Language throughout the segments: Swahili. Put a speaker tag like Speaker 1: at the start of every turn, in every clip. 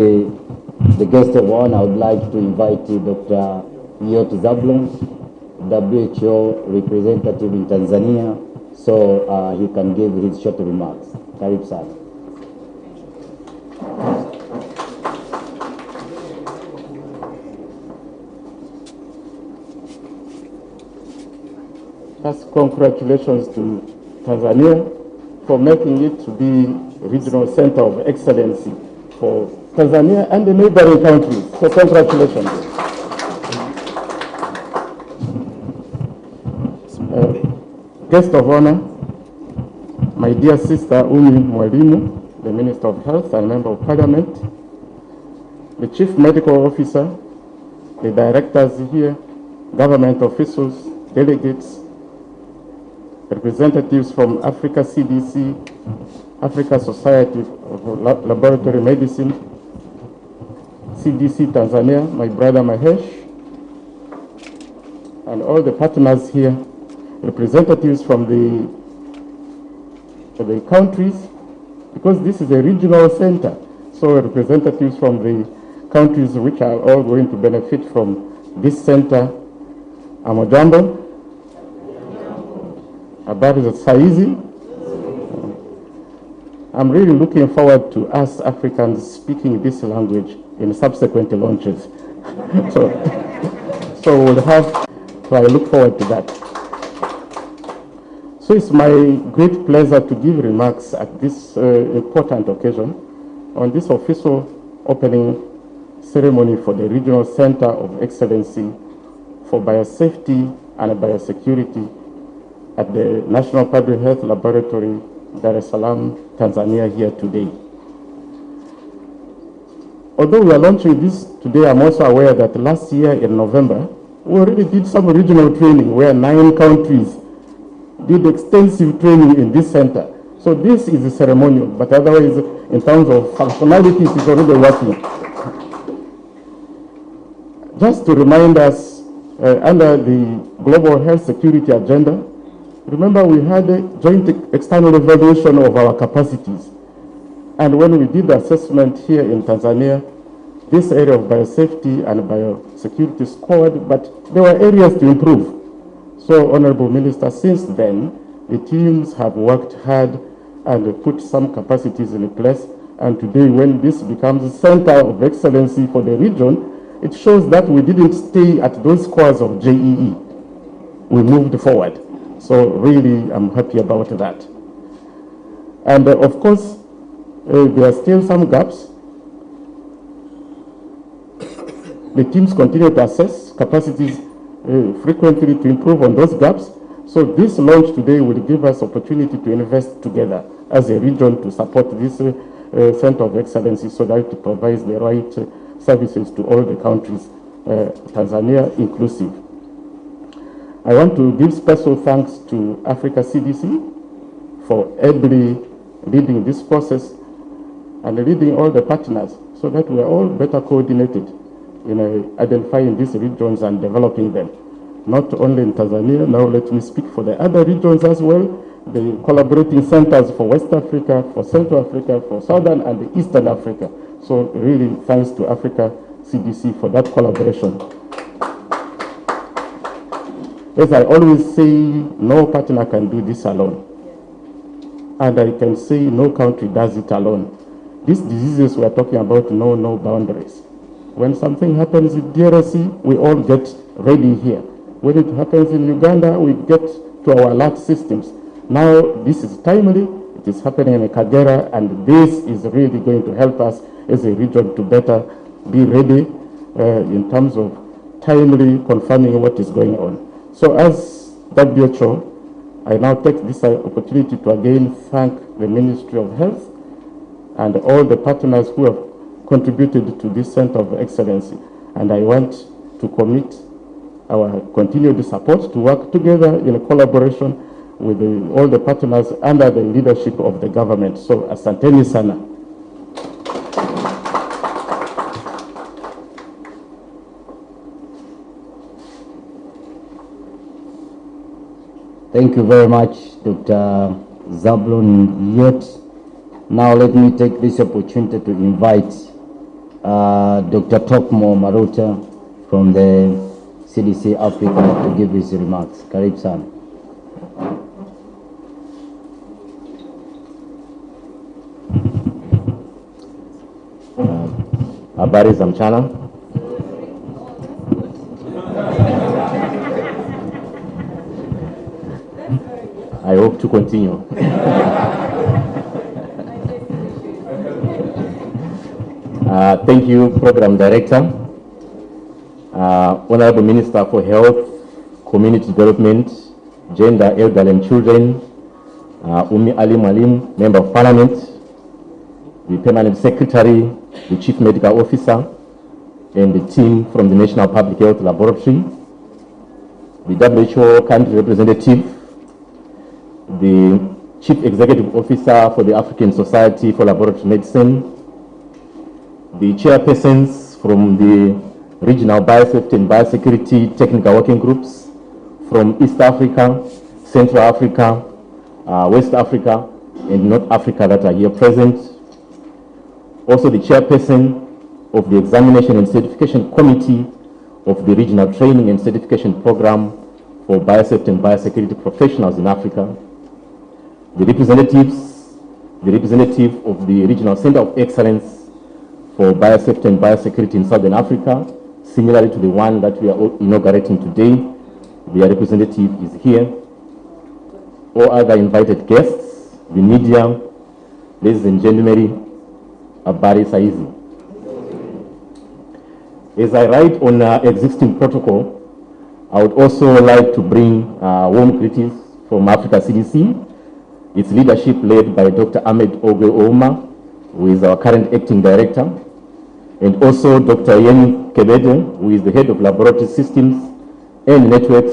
Speaker 1: The guest of honor, I would like to invite Dr. 𝙏𝙝𝙖𝙣 𝙔𝙤𝙬, WHO representative in Tanzania, so he can give his short remarks. Karibu sana.
Speaker 2: First, congratulations to Tanzania for making it to be regional center of excellence for Tanzania and the neighboring countries. So congratulations. Guest of honor, my dear sister Ummy Mwalimu, the Minister of Health and Member of Parliament, the Chief Medical Officer, the directors here, government officials, delegates, representatives from Africa CDC, Africa Society of Laboratory Medicine, CDC Tanzania, my brother Mahesh, and all the partners here, representatives from the countries, because this is a regional center, so representatives from the countries which are all going to benefit from this center. Amojambo, habari za saizi. I'm really looking forward to us Africans speaking this language in subsequent launches. so we'll have, so I look forward to that. So it's my great pleasure to give remarks at this important occasion on this official opening ceremony for the Regional Center of Excellency for Biosafety and Biosecurity at the National Public Health Laboratory, Dar es Salaam, Tanzania, here today. Although we are launching this today, I'm also aware that last year in November, we already did some regional training where 9 countries did extensive training in this center. So this is a ceremonial, but otherwise, in terms of functionalities, it's already working. Just to remind us, under the Global Health Security Agenda, remember we had a joint external evaluation of our capacities. And when we did the assessment here in Tanzania, this area of biosafety and biosecurity scored, but there were areas to improve. So, Honorable Minister, since then, the teams have worked hard and put some capacities in place. And today, when this becomes a center of excellency for the region, it shows that we didn't stay at those scores of JEE. We moved forward. So really, I'm happy about that. And of course, there are still some gaps. The teams continue to assess capacities frequently to improve on those gaps. So this launch today will give us opportunity to invest together as a region to support this Center of Excellency so that it provides the right services to all the countries, Tanzania inclusive. I want to give special thanks to Africa CDC for ably leading this process and leading all the partners so that we are all better coordinated in identifying these regions and developing them. Not only in Tanzania, now let me speak for the other regions as well, the collaborating centers for West Africa, for Central Africa, for Southern and Eastern Africa. So really thanks to Africa CDC for that collaboration. As I always say, no partner can do this alone. And I can say no country does it alone. These diseases we are talking about know no boundaries. When something happens in DRC, we all get ready here. When it happens in Uganda, we get to our alert systems. Now, this is timely, it is happening in Kagera, and this is really going to help us as a region to better be ready in terms of timely confirming what is going on. So as WHO, I now take this opportunity to again thank the Ministry of Health and all the partners who have contributed to this Center of Excellency. And I want to commit our continued support to work together in collaboration with all the partners under the leadership of the government. So asanteni sana.
Speaker 1: Thank you very much, Dr. 𝙏𝙝𝙖𝙣. Now let me take this opportunity to invite Dr. Tokmo Maruta from the CDC Africa to give his remarks. Karibu sana.
Speaker 3: Habari za mchana. I hope to continue. Thank you, Program Director, Honorable Minister for Health, Community Development, Gender, Elderly and Children, Ummy Ali, Member of Parliament, the Permanent Secretary, the Chief Medical Officer, and the team from the National Public Health Laboratory, the WHO Country Representative, the Chief Executive Officer for the African Society for Laboratory Medicine, the chairpersons from the Regional Biosafety and Biosecurity Technical Working Groups from East Africa, Central Africa, West Africa, and North Africa that are here present. Also the chairperson of the Examination and Certification Committee of the Regional Training and Certification Program for Biosafety and Biosecurity Professionals in Africa, the representative of the Regional Center of Excellence for Biosafety and Biosecurity in Southern Africa, similarly to the one that we are inaugurating today. Their representative is here. All other invited guests, the media, ladies and gentlemen, habari saa hizi. As I write on existing protocol, I would also like to bring warm greetings from Africa CDC, its leadership led by Dr. 𝙏𝙖𝙬𝙧, who is our current acting director, and also Dr. Yen Kebede, who is the head of laboratory systems and networks,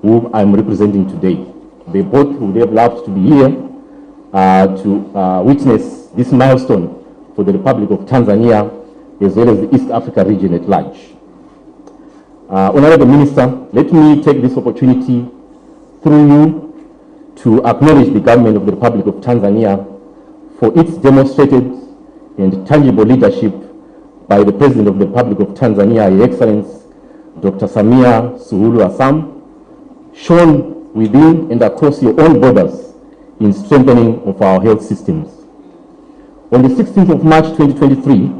Speaker 3: whom I'm representing today. They both would have loved to be here to witness this milestone for the Republic of Tanzania, as well as the East Africa region at large. Honorable Minister, let me take this opportunity through you to acknowledge the government of the Republic of Tanzania for its demonstrated and tangible leadership by the President of the Republic of Tanzania, His Excellency Dr. Samia Suluhu Hassan, shown within and across your own borders in strengthening of our health systems. On the 16th of March 2023,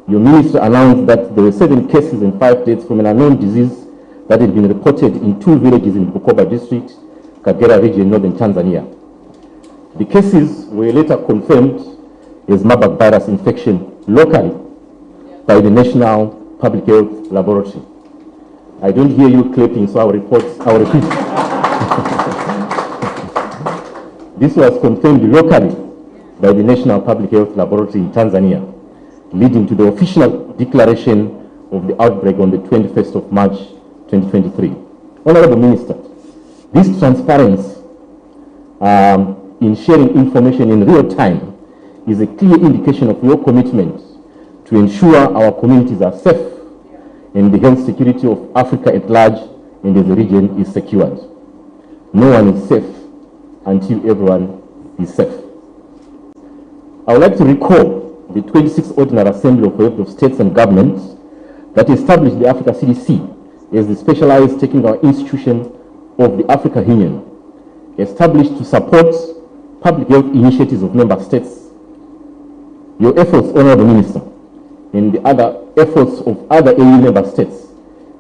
Speaker 3: your ministry announced that there were 7 cases and 5 deaths from an unknown disease that had been reported in 2 villages in Bukoba district, Kagera region, northern Tanzania. The cases were later confirmed as Marburg virus infection locally by the National Public Health Laboratory. I don't hear you clapping, so I'll repeat. This was confirmed locally by the National Public Health Laboratory in Tanzania, leading to the official declaration of the outbreak on the 21st of March 2023. Honorable Minister, this transparency in sharing information in real time is a clear indication of your commitment to ensure our communities are safe and the health security of Africa at large and as the region is secured. No one is safe until everyone is safe. I would like to recall the 26th Ordinary Assembly of Heads of States and Governments that established the Africa CDC as the specialized technical institution of the Africa Union, established to support public health initiatives of member states. Your efforts, Honorable Minister, and the other efforts of other EU member states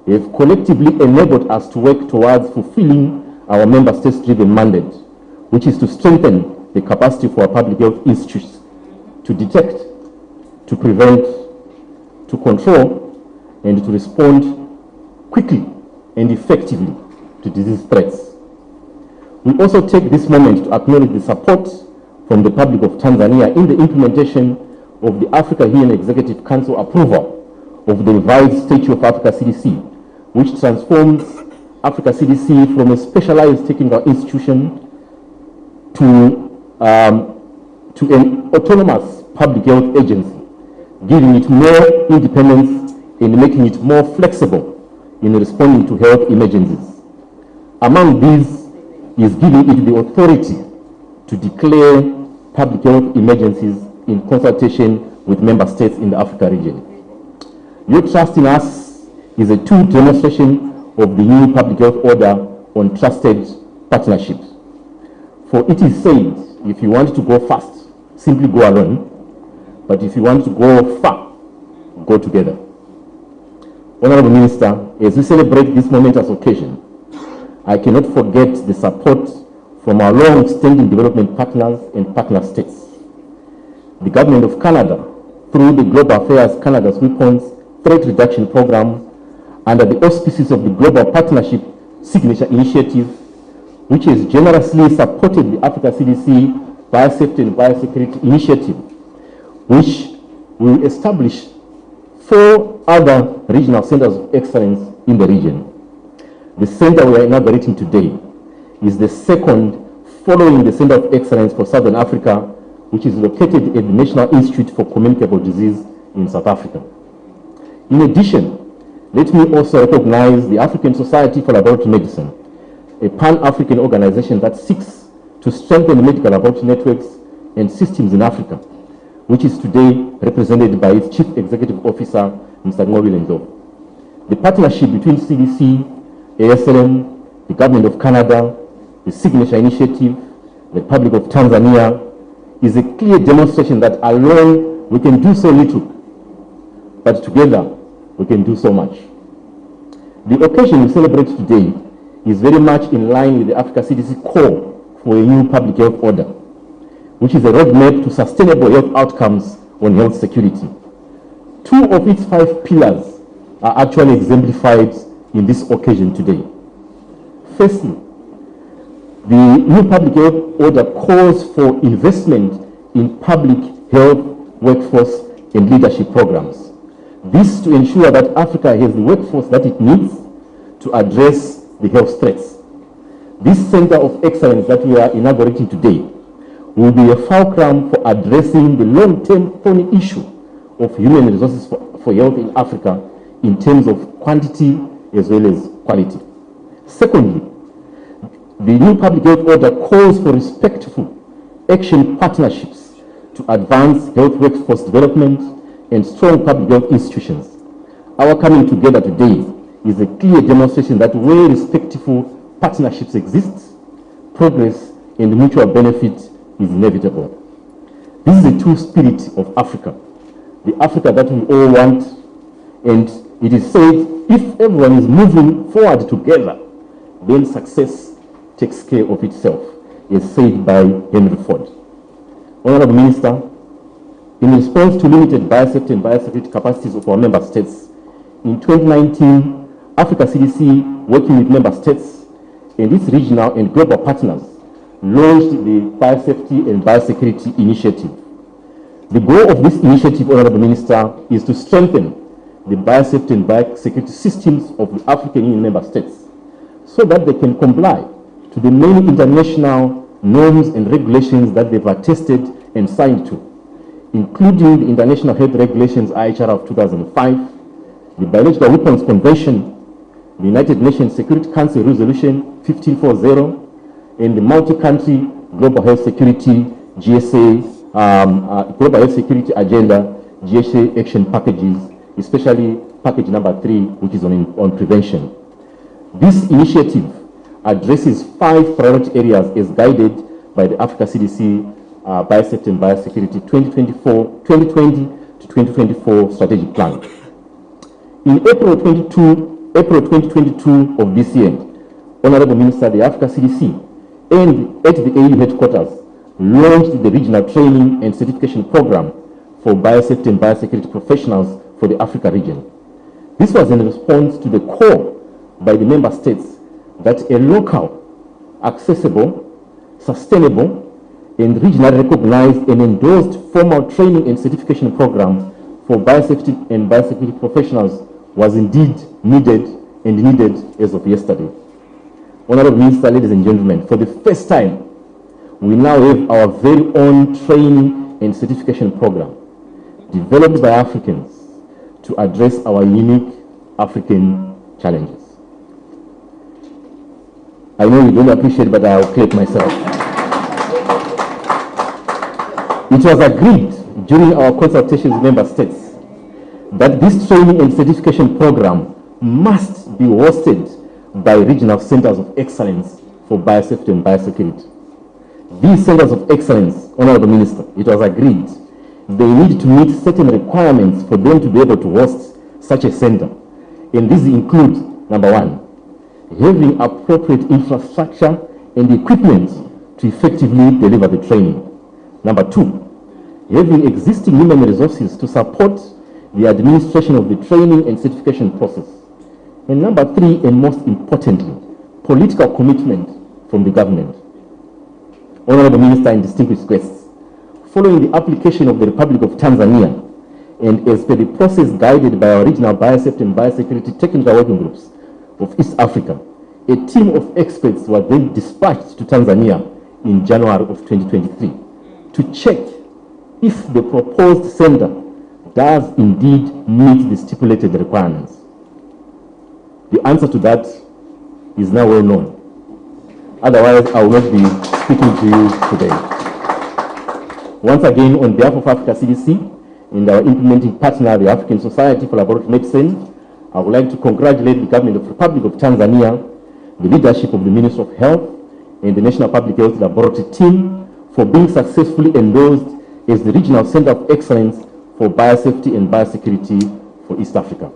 Speaker 3: have collectively enabled us to work towards fulfilling our member states-driven mandate, which is to strengthen the capacity for our public health institutes to detect, to prevent, to control, and to respond quickly and effectively to disease threats. We also take this moment to acknowledge the support from the Republic of Tanzania in the implementation of the Africa Union Executive Council approval of the revised Statute of Africa CDC, which transforms Africa CDC from a specialized technical institution to an autonomous public health agency, giving it more independence and making it more flexible in responding to health emergencies. Among these is giving it the authority to declare public health emergencies in consultation with member states in the Africa region. Your trust in us is a true demonstration of the new public health order on trusted partnerships. For it is said, if you want to go fast, simply go alone. But if you want to go far, go together. Honorable Minister, as we celebrate this momentous occasion, I cannot forget the support from our long-standing development partners and partner states. The Government of Canada, through the Global Affairs Canada's Weapons Threat Reduction Program, under the auspices of the Global Partnership Signature Initiative, which has generously supported the Africa CDC Biosafety and Biosecurity Initiative, which will establish 4 other regional centers of excellence in the region. The center we are inaugurating today is the second following the Center of Excellence for Southern Africa, which is located at the National Institute for Communicable Disease in South Africa. In addition, let me also recognize the African Society for Laboratory Medicine, a pan-African organization that seeks to strengthen medical laboratory networks and systems in Africa, which is today represented by its Chief Executive Officer, Mr. Ndo. The partnership between CDC, ASLM, the Government of Canada, the Signature Initiative, the Republic of Tanzania, is a clear demonstration that alone we can do so little, but together we can do so much. The occasion we celebrate today is very much in line with the Africa CDC call for a new public health order, which is a roadmap to sustainable health outcomes on health security. 2 of its 5 pillars are actually exemplified in this occasion today. Firstly, the new public health order calls for investment in public health workforce and leadership programs. This to ensure that Africa has the workforce that it needs to address the health threats. This Center of Excellence that we are inaugurating today will be a fulcrum for addressing the long-term thorny issue of human resources for health in Africa in terms of quantity as well as quality. Secondly, the new public health order calls for respectful action partnerships to advance health workforce development and strong public health institutions. Our coming together today is a clear demonstration that where respectful partnerships exist, progress and mutual benefit is inevitable. This is the true spirit of Africa, the Africa that we all want, and it is said if everyone is moving forward together, then success takes care of itself, as said by Henry Ford. Honorable Minister, in response to limited biosafety and biosecurity capacities of our member states, in 2019, Africa CDC, working with member states and its regional and global partners, launched the Biosafety and Biosecurity Initiative. The goal of this initiative, Honorable Minister, is to strengthen the biosafety and biosecurity systems of the African Union member states so that they can comply to the many international norms and regulations that they've attested and signed to, including the International Health Regulations IHR of 2005, the Biological Weapons Convention, the United Nations Security Council Resolution 1540, and the Multi-Country Global Health Security GSA, Global Health Security Agenda, GSA action packages, especially package number 3, which is on prevention. This initiative addresses 5 priority areas as guided by the Africa CDC Biosafety and Biosecurity 2020 to 2024 strategic plan. In April 2022 of this year, Honorable Minister, the Africa CDC and at the AU headquarters launched the regional training and certification program for biosafety and biosecurity professionals for the Africa region. This was in response to the call by the member states that a local, accessible, sustainable, and regionally recognized and endorsed formal training and certification program for biosafety and biosecurity professionals was indeed needed as of yesterday. Honorable Minister, ladies and gentlemen, for the first time, we now have our very own training and certification program developed by Africans to address our unique African challenges. I know you don't appreciate it, but I'll clap myself. It was agreed during our consultations with member states that this training and certification program must be hosted by regional centers of excellence for biosafety and biosecurity. These centers of excellence, Honorable Minister, it was agreed they need to meet certain requirements for them to be able to host such a center. And these include, number one, having appropriate infrastructure and equipment to effectively deliver the training. Number two, having existing human resources to support the administration of the training and certification process. And number three, and most importantly, political commitment from the government. Honorable Minister and distinguished guests, following the application of the Republic of Tanzania and as per the process guided by our regional biosafety and biosecurity technical working groups of East Africa, a team of experts were then dispatched to Tanzania in January of 2023 to check if the proposed center does indeed meet the stipulated requirements. The answer to that is now well known. Otherwise, I will not be speaking to you today. Once again, on behalf of Africa CDC and our implementing partner, the African Society for Laboratory Medicine, I would like to congratulate the government of the Republic of Tanzania, the leadership of the Ministry of Health, and the National Public Health Laboratory team for being successfully endorsed as the Regional Center of Excellence for Biosafety and Biosecurity for East Africa.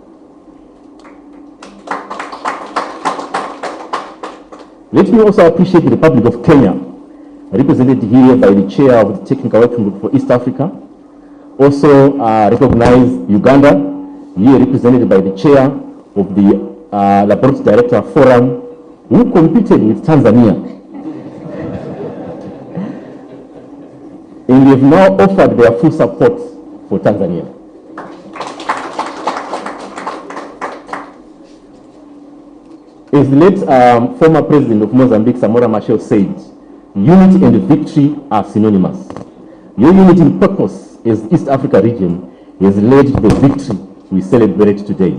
Speaker 3: Let me also appreciate the Republic of Kenya, represented here by the chair of the Technical Working Group for East Africa. Also recognize Uganda, here represented by the chair of the Laboratory Director Forum, who competed with Tanzania. And they have now offered their full support for Tanzania. As the late former president of Mozambique, Samora Machel, said, unity and victory are synonymous. Your unity in purpose as the East Africa region has led to the victory we celebrate today.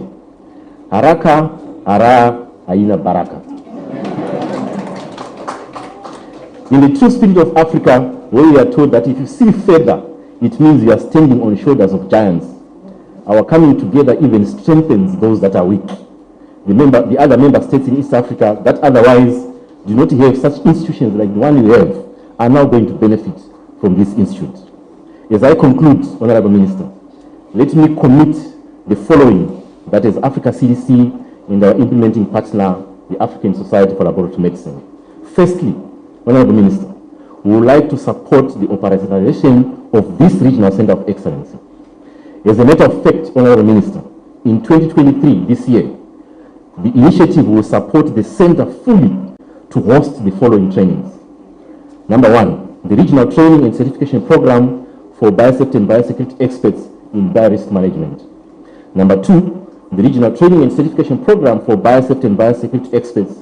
Speaker 3: Haraka, hara, haina baraka. In the true spirit of Africa, where we are told that if you see feather, it means you are standing on the shoulders of giants. Our coming together even strengthens those that are weak. The other member states in East Africa that otherwise do not have such institutions like the one we have are now going to benefit from this institute. As I conclude, Honorable Minister, let me commit the following, that is Africa CDC and our implementing partner, the African Society for Laboratory Medicine. Firstly, Honorable Minister, we would like to support the operationalization of this Regional Center of Excellence. As a matter of fact, Honorable Minister, in 2023, this year, the initiative will support the center fully to host the following trainings. Number one, the Regional Training and Certification Program for Biosafety and Biosecurity Experts in Biorisk Management. Number two, the Regional Training and Certification Program for Biosafety and Biosecurity Experts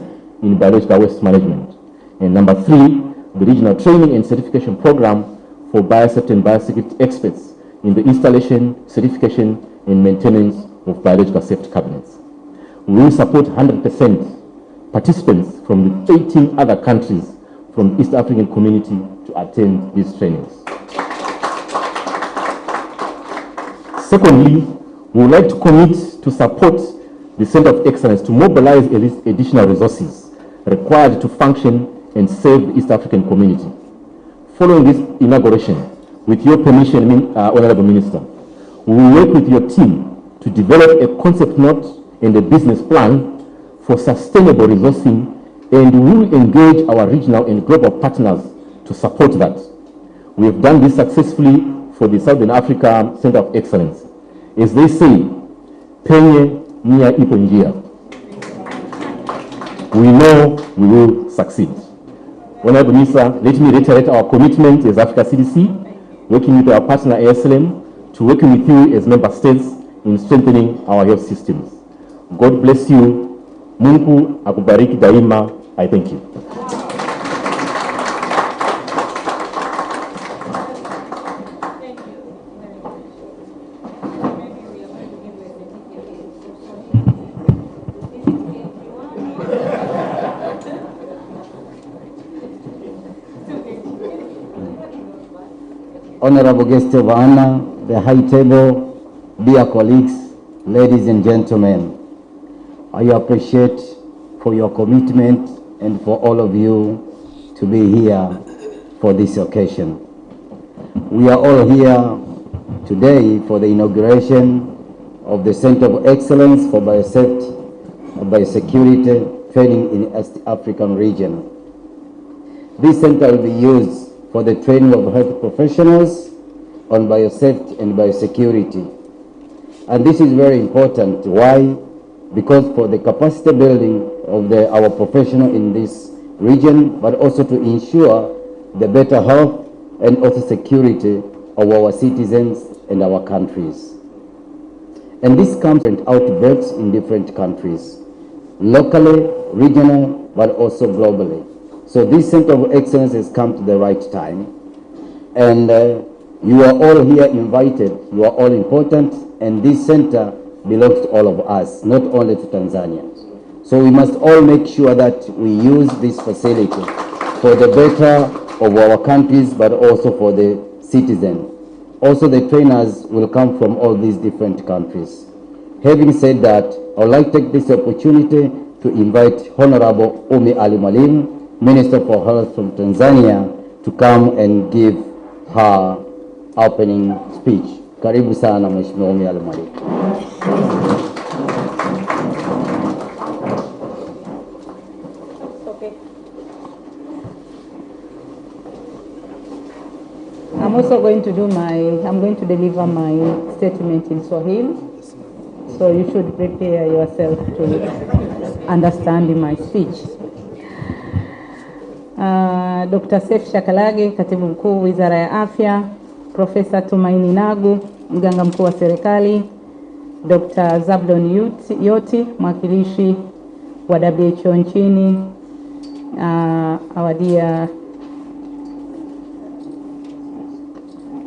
Speaker 3: in Biological Waste Management. And number three, the Regional Training and Certification Program for Biosafety and Biosecurity Experts in the installation, certification, and maintenance of biological safety cabinets. We will support 100% participants from the 18 other countries from the East African community to attend these trainings. Secondly, we would like to commit to support the Center of Excellence to mobilize additional resources required to function and serve the East African community. Following this inauguration, with your permission, Honorable Minister, we will work with your team to develop a concept note and a business plan for sustainable resourcing, and we will engage our regional and global partners to support that. We have done this successfully for the Southern Africa Center of Excellence. As they say, penye nia ipo njia. We know we will succeed. Honorable Minister, let me reiterate our commitment as Africa CDC, working with our partner ASLM, to working with you as member states in strengthening our health systems. God bless you. Mungu akubariki daima. I thank you.
Speaker 1: Honorable guests of honor, the high table, dear colleagues, ladies and gentlemen, I appreciate for your commitment and for all of you to be here for this occasion. We are all here today for the inauguration of the Center of Excellence for Biosafety and Biosecurity Training in the East African region. This center will be used for the training of health professionals on biosafety and biosecurity. And this is very important. Why? Because for the capacity building of our professional in this region, but also to ensure the better health and also security of our citizens and our countries. And this comes from outbreaks in different countries, locally, regional, but also globally. So this Center of Excellence has come to the right time. And you are all here invited, you are all important, and this center belongs to all of us, not only to Tanzania. So we must all make sure that we use this facility for the better of our countries, but also for the citizens. Also, the trainers will come from all these different countries. Having said that, I would like to take this opportunity to invite Honorable Ummy Ali Mwalimu, Minister for Health from Tanzania, to come and give her opening speech. Karibu sana Mheshimiwa Ummy Ali Mwalimu.
Speaker 4: I'm also going to I'm going to deliver my statement in Swahili. So you should prepare yourself to understand my speech. Dr. Seif Shakalage, Katibu Mkuu Wizara ya Afya, Profesa Tumaini Nagu, Mganga Mkuu wa Serikali, Dr. Zablon Yoti, mwakilishi wa WHO nchini, our dear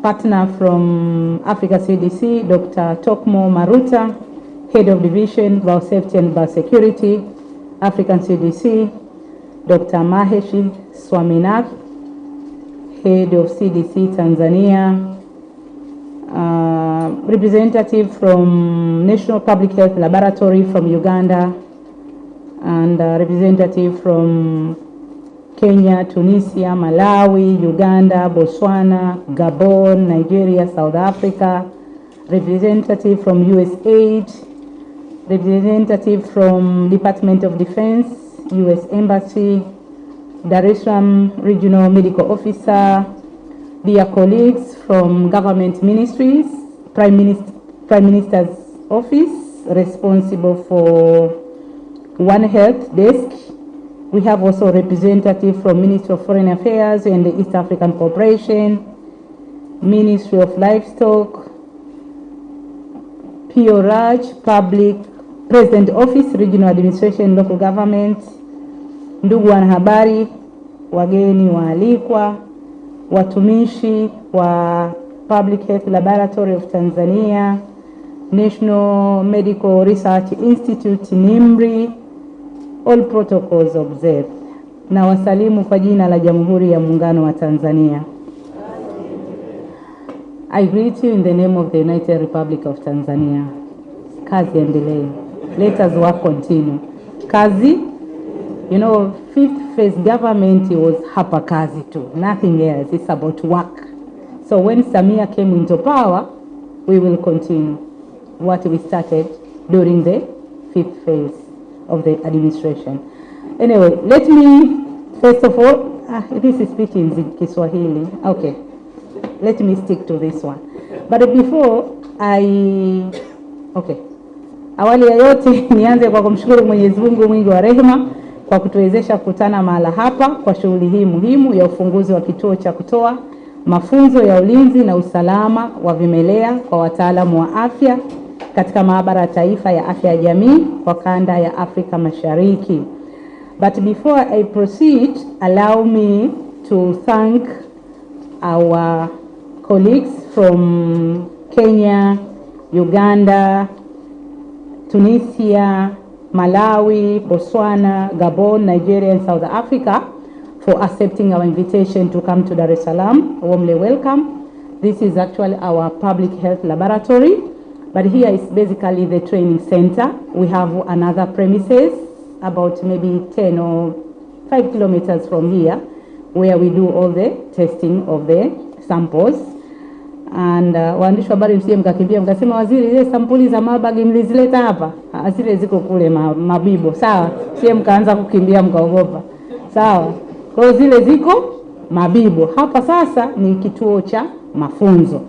Speaker 4: partner from Africa CDC, Dr. Tokmo Maruta, Head of Division, Biosafety and Biosecurity, African CDC, Dr. Maheshi Swaminath, Head of CDC Tanzania, representative from National Public Health Laboratory from Uganda, and representative from Kenya, Tunisia, Malawi, Uganda, Botswana, Gabon, Nigeria, South Africa, representative from USAID, representative from Department of Defense, US Embassy, Dar es Salaam Regional Medical Officer, dear colleagues from government ministries, Prime Minister's Office, responsible for One Health Desk. We have also a representative from Ministry of Foreign Affairs and the East African Cooperation, Ministry of Livestock, P.O. Raj, Public President Office, Regional Administration, Local Government, ndugu wanahabari, wageni waalikwa, watumishi wa Public Health Laboratory of Tanzania, National Medical Research Institute, NIMRI, all protocols observed. Na wasalimu kwa jina la Jamhuri ya Muungano wa Tanzania. I greet you in the name of the United Republic of Tanzania. Kazi endelee. Let us work continue. Kazi, you know, fifth phase government was hapa kazi too. Nothing else. It's about work. So when Samia came into power, we will continue what we started during the fifth phase of the administration. Anyway, let me first of all, this is speaking in Kiswahili. Okay, let me stick to this one. But before awali ya yote nianze kwa kumshukuru Mwenyezi Mungu mwingi wa rehema kwa kutuwezesha kukutana mahala hapa kwa shughuli hii muhimu ya ufunguzi wa kituo cha kutoa mafunzo ya ulinzi na usalama wa vimelea kwa wataalamu wa afya katika Maabara ya Taifa ya Afya ya Jamii kwa kanda ya Afrika Mashariki. But before I proceed, allow me to thank our colleagues from Kenya, Uganda, Tunisia, Malawi, Botswana, Gabon, Nigeria, and South Africa for accepting our invitation to come to Dar es Salaam. Warmly welcome. This is actually our public health laboratory, but here is basically the training center. We have another premises about maybe 10 or 5 kilometers from here, where we do all the testing of the samples. And waandishi wa habari msije mkakimbia mkasema waziri zile sampuli za Marburg mlizileta hapa, zile ziko kule Mabibo, sawa? Msije mkaanza kukimbia mkaogopa, sawa? Kwa hiyo zile ziko Mabibo. Hapa sasa ni kituo cha mafunzo.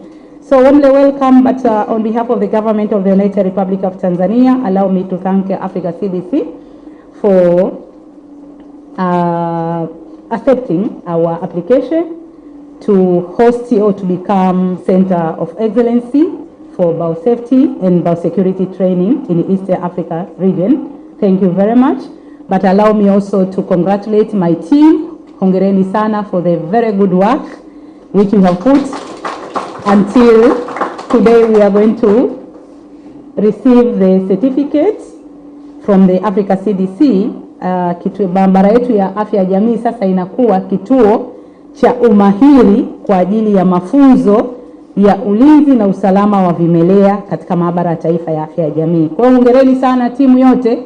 Speaker 4: So warmly welcome, but on behalf of the government of the United Republic of Tanzania, allow me to thank Africa CDC for accepting our application to host or to become Center of Excellency for biosafety and biosecurity training in the East Africa region. Thank you very much. But allow me also to congratulate my team. Hongereni sana for the very good work which you have put until today. We are going to receive the certificate from the Africa CDC. Maabara yetu ya afya ya jamii sasa inakuwa kituo cha umahiri kwa ajili ya mafunzo ya ulinzi na usalama wa vimelea katika maabara ya taifa ya afya ya jamii. Kwa hiyo hongereni sana timu yote,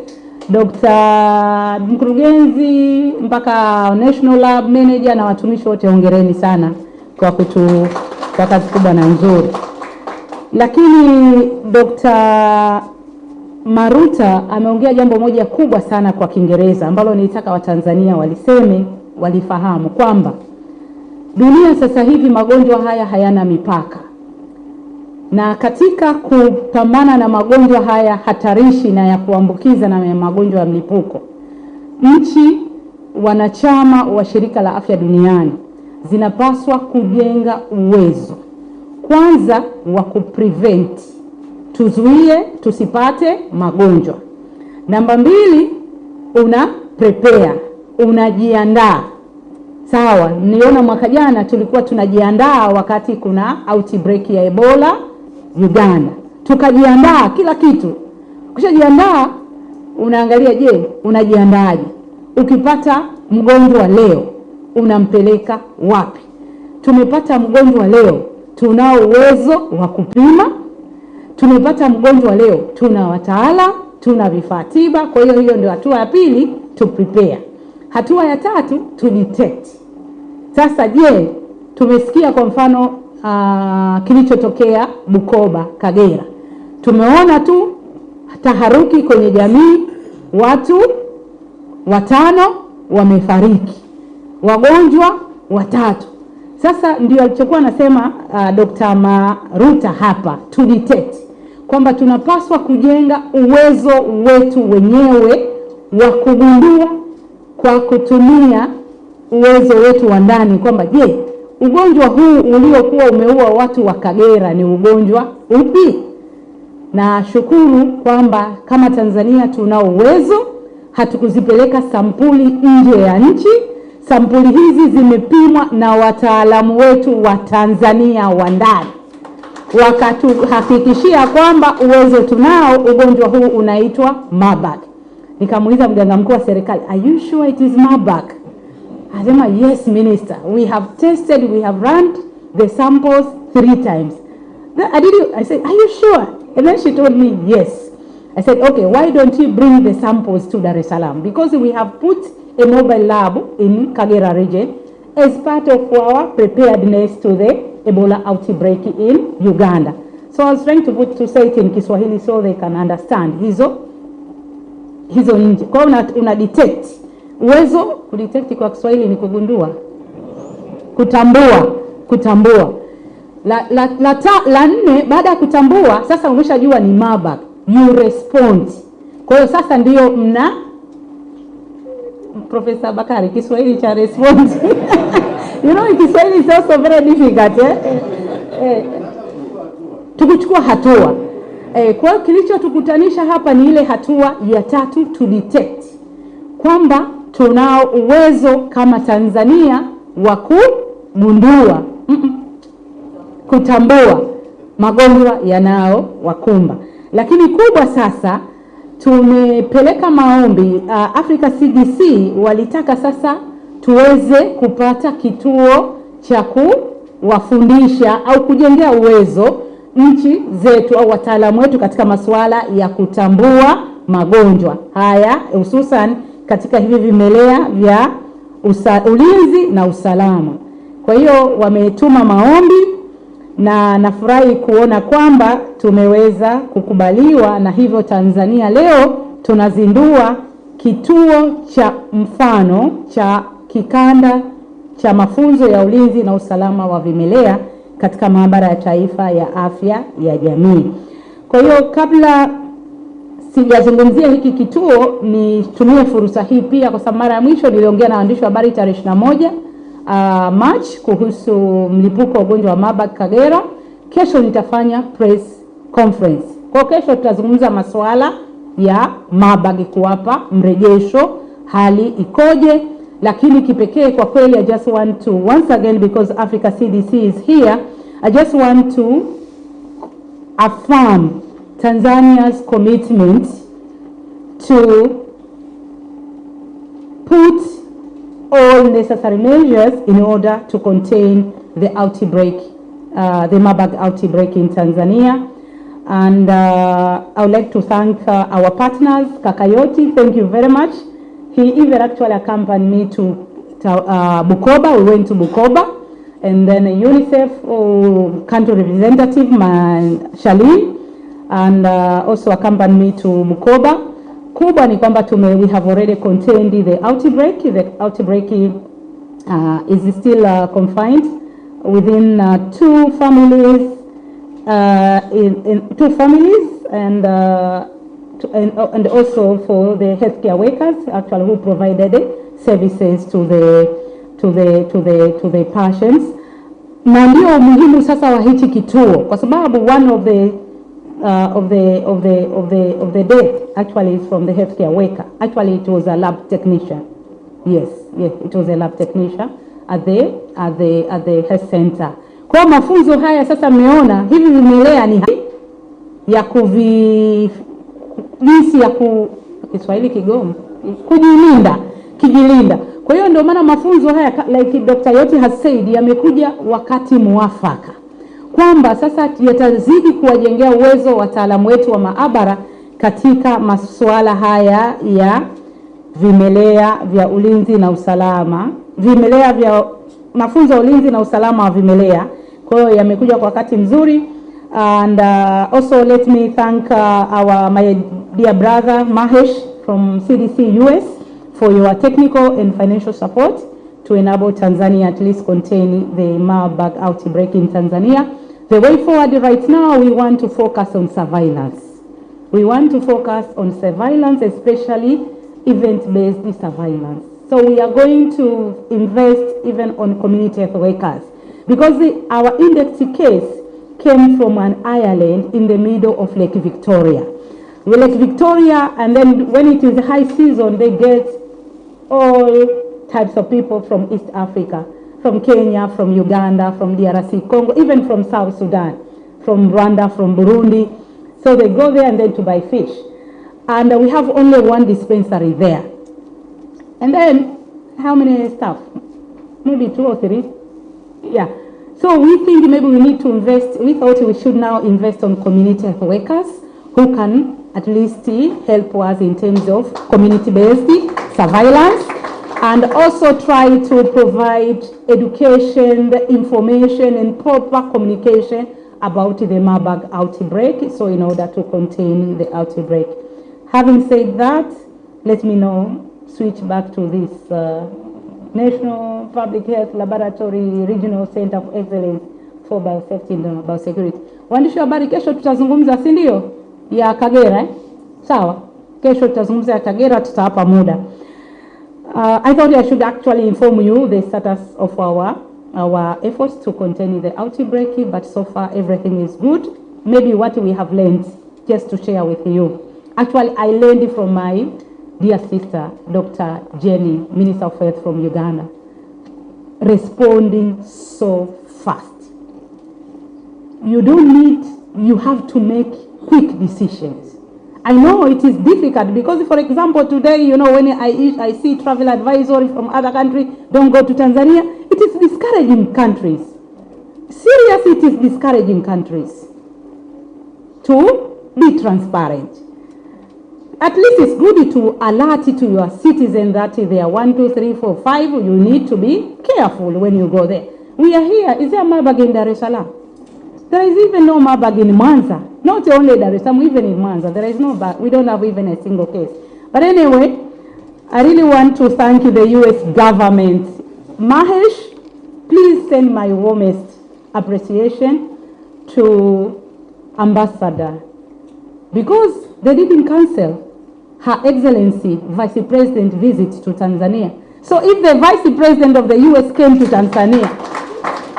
Speaker 4: Dr. mkurugenzi mpaka National Lab Manager na watumishi wote, hongereni sana kwa kazi kubwa na nzuri. Lakini Dr. Maruta ameongea jambo moja kubwa sana kwa Kiingereza ambalo nilitaka Watanzania waliseme, walifahamu kwamba dunia sasa hivi magonjwa haya hayana mipaka. Na katika kupambana na magonjwa haya hatarishi na ya kuambukiza na magonjwa ya mlipuko, nchi wanachama wa shirika la afya duniani zinapaswa kujenga uwezo kwanza wa kuprevent, tuzuie tusipate magonjwa. Namba 2, una prepare, unajiandaa. Sawa, niona mwaka jana tulikuwa tunajiandaa wakati kuna outbreak ya Ebola Uganda. Tukajiandaa kila kitu. Ukishajiandaa unaangalia, je, unajiandaaje? Ukipata mgonjwa leo unampeleka wapi? Tumepata mgonjwa leo, tunao uwezo wa kupima. Tumepata mgonjwa leo, tuna wataalamu, tuna vifaa tiba. Kwa hiyo hiyo ndio hatua ya pili, to prepare. Hatua ya 3, to detect. Sasa je, tumesikia kwa mfano kilichotokea Bukoba, Kagera. Tumeona tu taharuki kwenye jamii, watu 5 wamefariki, wagonjwa 3. Sasa ndio alichokuwa anasema Dr. Maruta hapa, to detect, kwamba tunapaswa kujenga uwezo wetu wenyewe wa kugundua kwa kutumia uwezo wetu wa ndani, kwamba je, ugonjwa huu uliokuwa umeua watu wa Kagera ni ugonjwa upi? Na shukuru kwamba kama Tanzania tuna uwezo, hatukuzipeleka sampuli nje ya nchi. Sampuli hizi zimepimwa na wataalamu wetu wa Tanzania wa ndani, wakatuhakikishia kwamba uwezo tunao, ugonjwa huu unaitwa Marburg. Nikamuuliza mganga mkuu wa serikali, are you sure it is Marburg? Asema, yes minister, we have tested, we have run the samples 3 times. Then I said, are you sure? And then she told me yes. I said, okay, why don't you bring the samples to Dar es Salaam? Because we have put a mobile lab in Kagera region as part of our preparedness to the Ebola outbreak in Uganda. So I was trying to say it in Kiswahili so they can understand. Hizo nje. Kwa una detect. Uwezo kudetect kwa Kiswahili ni kugundua. Kutambua. La 4, baada ya kutambua sasa umeshajua ni Marburg, you respond. Kwa hiyo sasa ndio Professor Bakari, Kiswahili cha respond. You know, Kiswahili is also very difficult, tukuchukua hatua. Kwa hiyo kilichotukutanisha hapa ni ile hatua ya 3, to detect, kwamba tunao uwezo kama Tanzania wa kugundua, kutambua magonjwa yanao wakumba. Lakini kubwa sasa, tumepeleka maombi, Africa CDC walitaka sasa tuweze kupata kituo cha kuwafundisha au kujengea uwezo nchi zetu au wataalamu wetu katika masuala ya kutambua magonjwa haya, hususan katika hivi vimelea vya ulinzi na usalama. Kwa hiyo wametuma maombi na nafurahi kuona kwamba tumeweza kukubaliwa, na hivyo Tanzania leo tunazindua kituo cha mfano cha kikanda cha mafunzo ya ulinzi na usalama wa vimelea katika Maabara ya Taifa ya Afya ya Jamii. Kwa hiyo kabla sijazungumzia hiki kituo, nitumie fursa hii pia kwa sababu mara ya mwisho niliongea na waandishi wa habari tarehe 21 March kuhusu mlipuko wa ugonjwa wa Marburg Kagera. Kesho nitafanya press conference. Kwa kesho tutazungumza masuala ya Marburg, kuwapa mrejesho hali ikoje, lakini kipekee kwa kweli I just want to once again, because Africa CDC is here, I just want to affirm Tanzania's commitment to put all necessary measures in order to contain the outbreak, the Marburg outbreak in Tanzania. And I would like to thank our partners, Kakayoti, thank you very much. He even actually accompanied me to Bukoba. We went to Bukoba, and then UNICEF country representative, Shalini, and also accompanied me to Bukoba. Kubwa ni kwamba we have already contained the outbreak. The outbreak is still confined within two families, in two families, and also for the healthcare workers actually who provided services to the patients. Na ndio muhimu sasa wa hichi kituo kwa sababu one of the death actually is from the healthcare worker. Actually it was a lab technician. Yes, it was a lab technician at the health center. Kwa mafunzo haya sasa mmeona hivi vimelea ni ya jinsi ya Kiswahili kigomo kujilinda. Kwa hiyo ndio maana mafunzo haya like Dr. Yoti has said yamekuja wakati muafaka, kwamba sasa yatazidi kuwajengea uwezo wataalamu wetu wa maabara katika masuala haya ya vimelea vya ulinzi na usalama, vimelea vya mafunzo ya ulinzi na usalama wa vimelea. Kwa hiyo yamekuja kwa wakati mzuri. And also let me thank my dear brother Mahesh from CDC US for your technical and financial support to enable Tanzania at least contain the Marburg outbreak in Tanzania. The way forward right now, we want to focus on surveillance. We want to focus on surveillance, especially event-based surveillance. So we are going to invest even on community health workers, because our index case came from an island in the middle of Lake Victoria. Lake Victoria, and then when it is high season, they get all types of people from East Africa, from Kenya, from Uganda, from DRC, Congo, even from South Sudan, from Rwanda, from Burundi. So they go there and then to buy fish. And we have only one dispensary there. And then, how many staff? Maybe 2 or 3. Yeah. So we think maybe we need to invest. We thought we should now invest on community health workers who can at least help us in terms of community-based surveillance, and also try to provide education, the information, and proper communication about the Marburg outbreak, so in order to contain the outbreak. Having said that, let me now switch back to this National Public Health Laboratory Regional Center of Excellence for Biosafety and Biosecurity. Waandishi wa habari, kesho tutazungumza, si ndio, ya Kagera Sawa? Kesho tutazungumza ya Kagera, tutawapa muda. I thought I should actually inform you the status of our efforts to contain the outbreak, but so far everything is good. Maybe what we have learned, just to share with you. Actually, I learned from my dear sister, Dr. Jenny, Minister of Health from Uganda, responding so fast. You have to make quick decisions. I know it is difficult because, for example, today, you know, when I see travel advisory from other countries, don't go to Tanzania, it is discouraging countries. Seriously, it is discouraging countries. to be transparent. At least it's good to alert to your citizens that there are 1, 2, 3, 4, 5. You need to be careful when you go there. We are here. Is there a Maabara in Dar es Salaam? There is even no Maabara in Mwanza. Not only Dar es Salaam, even in Mwanza. There is no, we don't have even a single case. But anyway, I really want to thank the U.S. government. Mahesh, please send my warmest appreciation to Ambassador, because they didn't cancel Her Excellency Vice President visit to Tanzania. So if the Vice President of the U.S. came to Tanzania,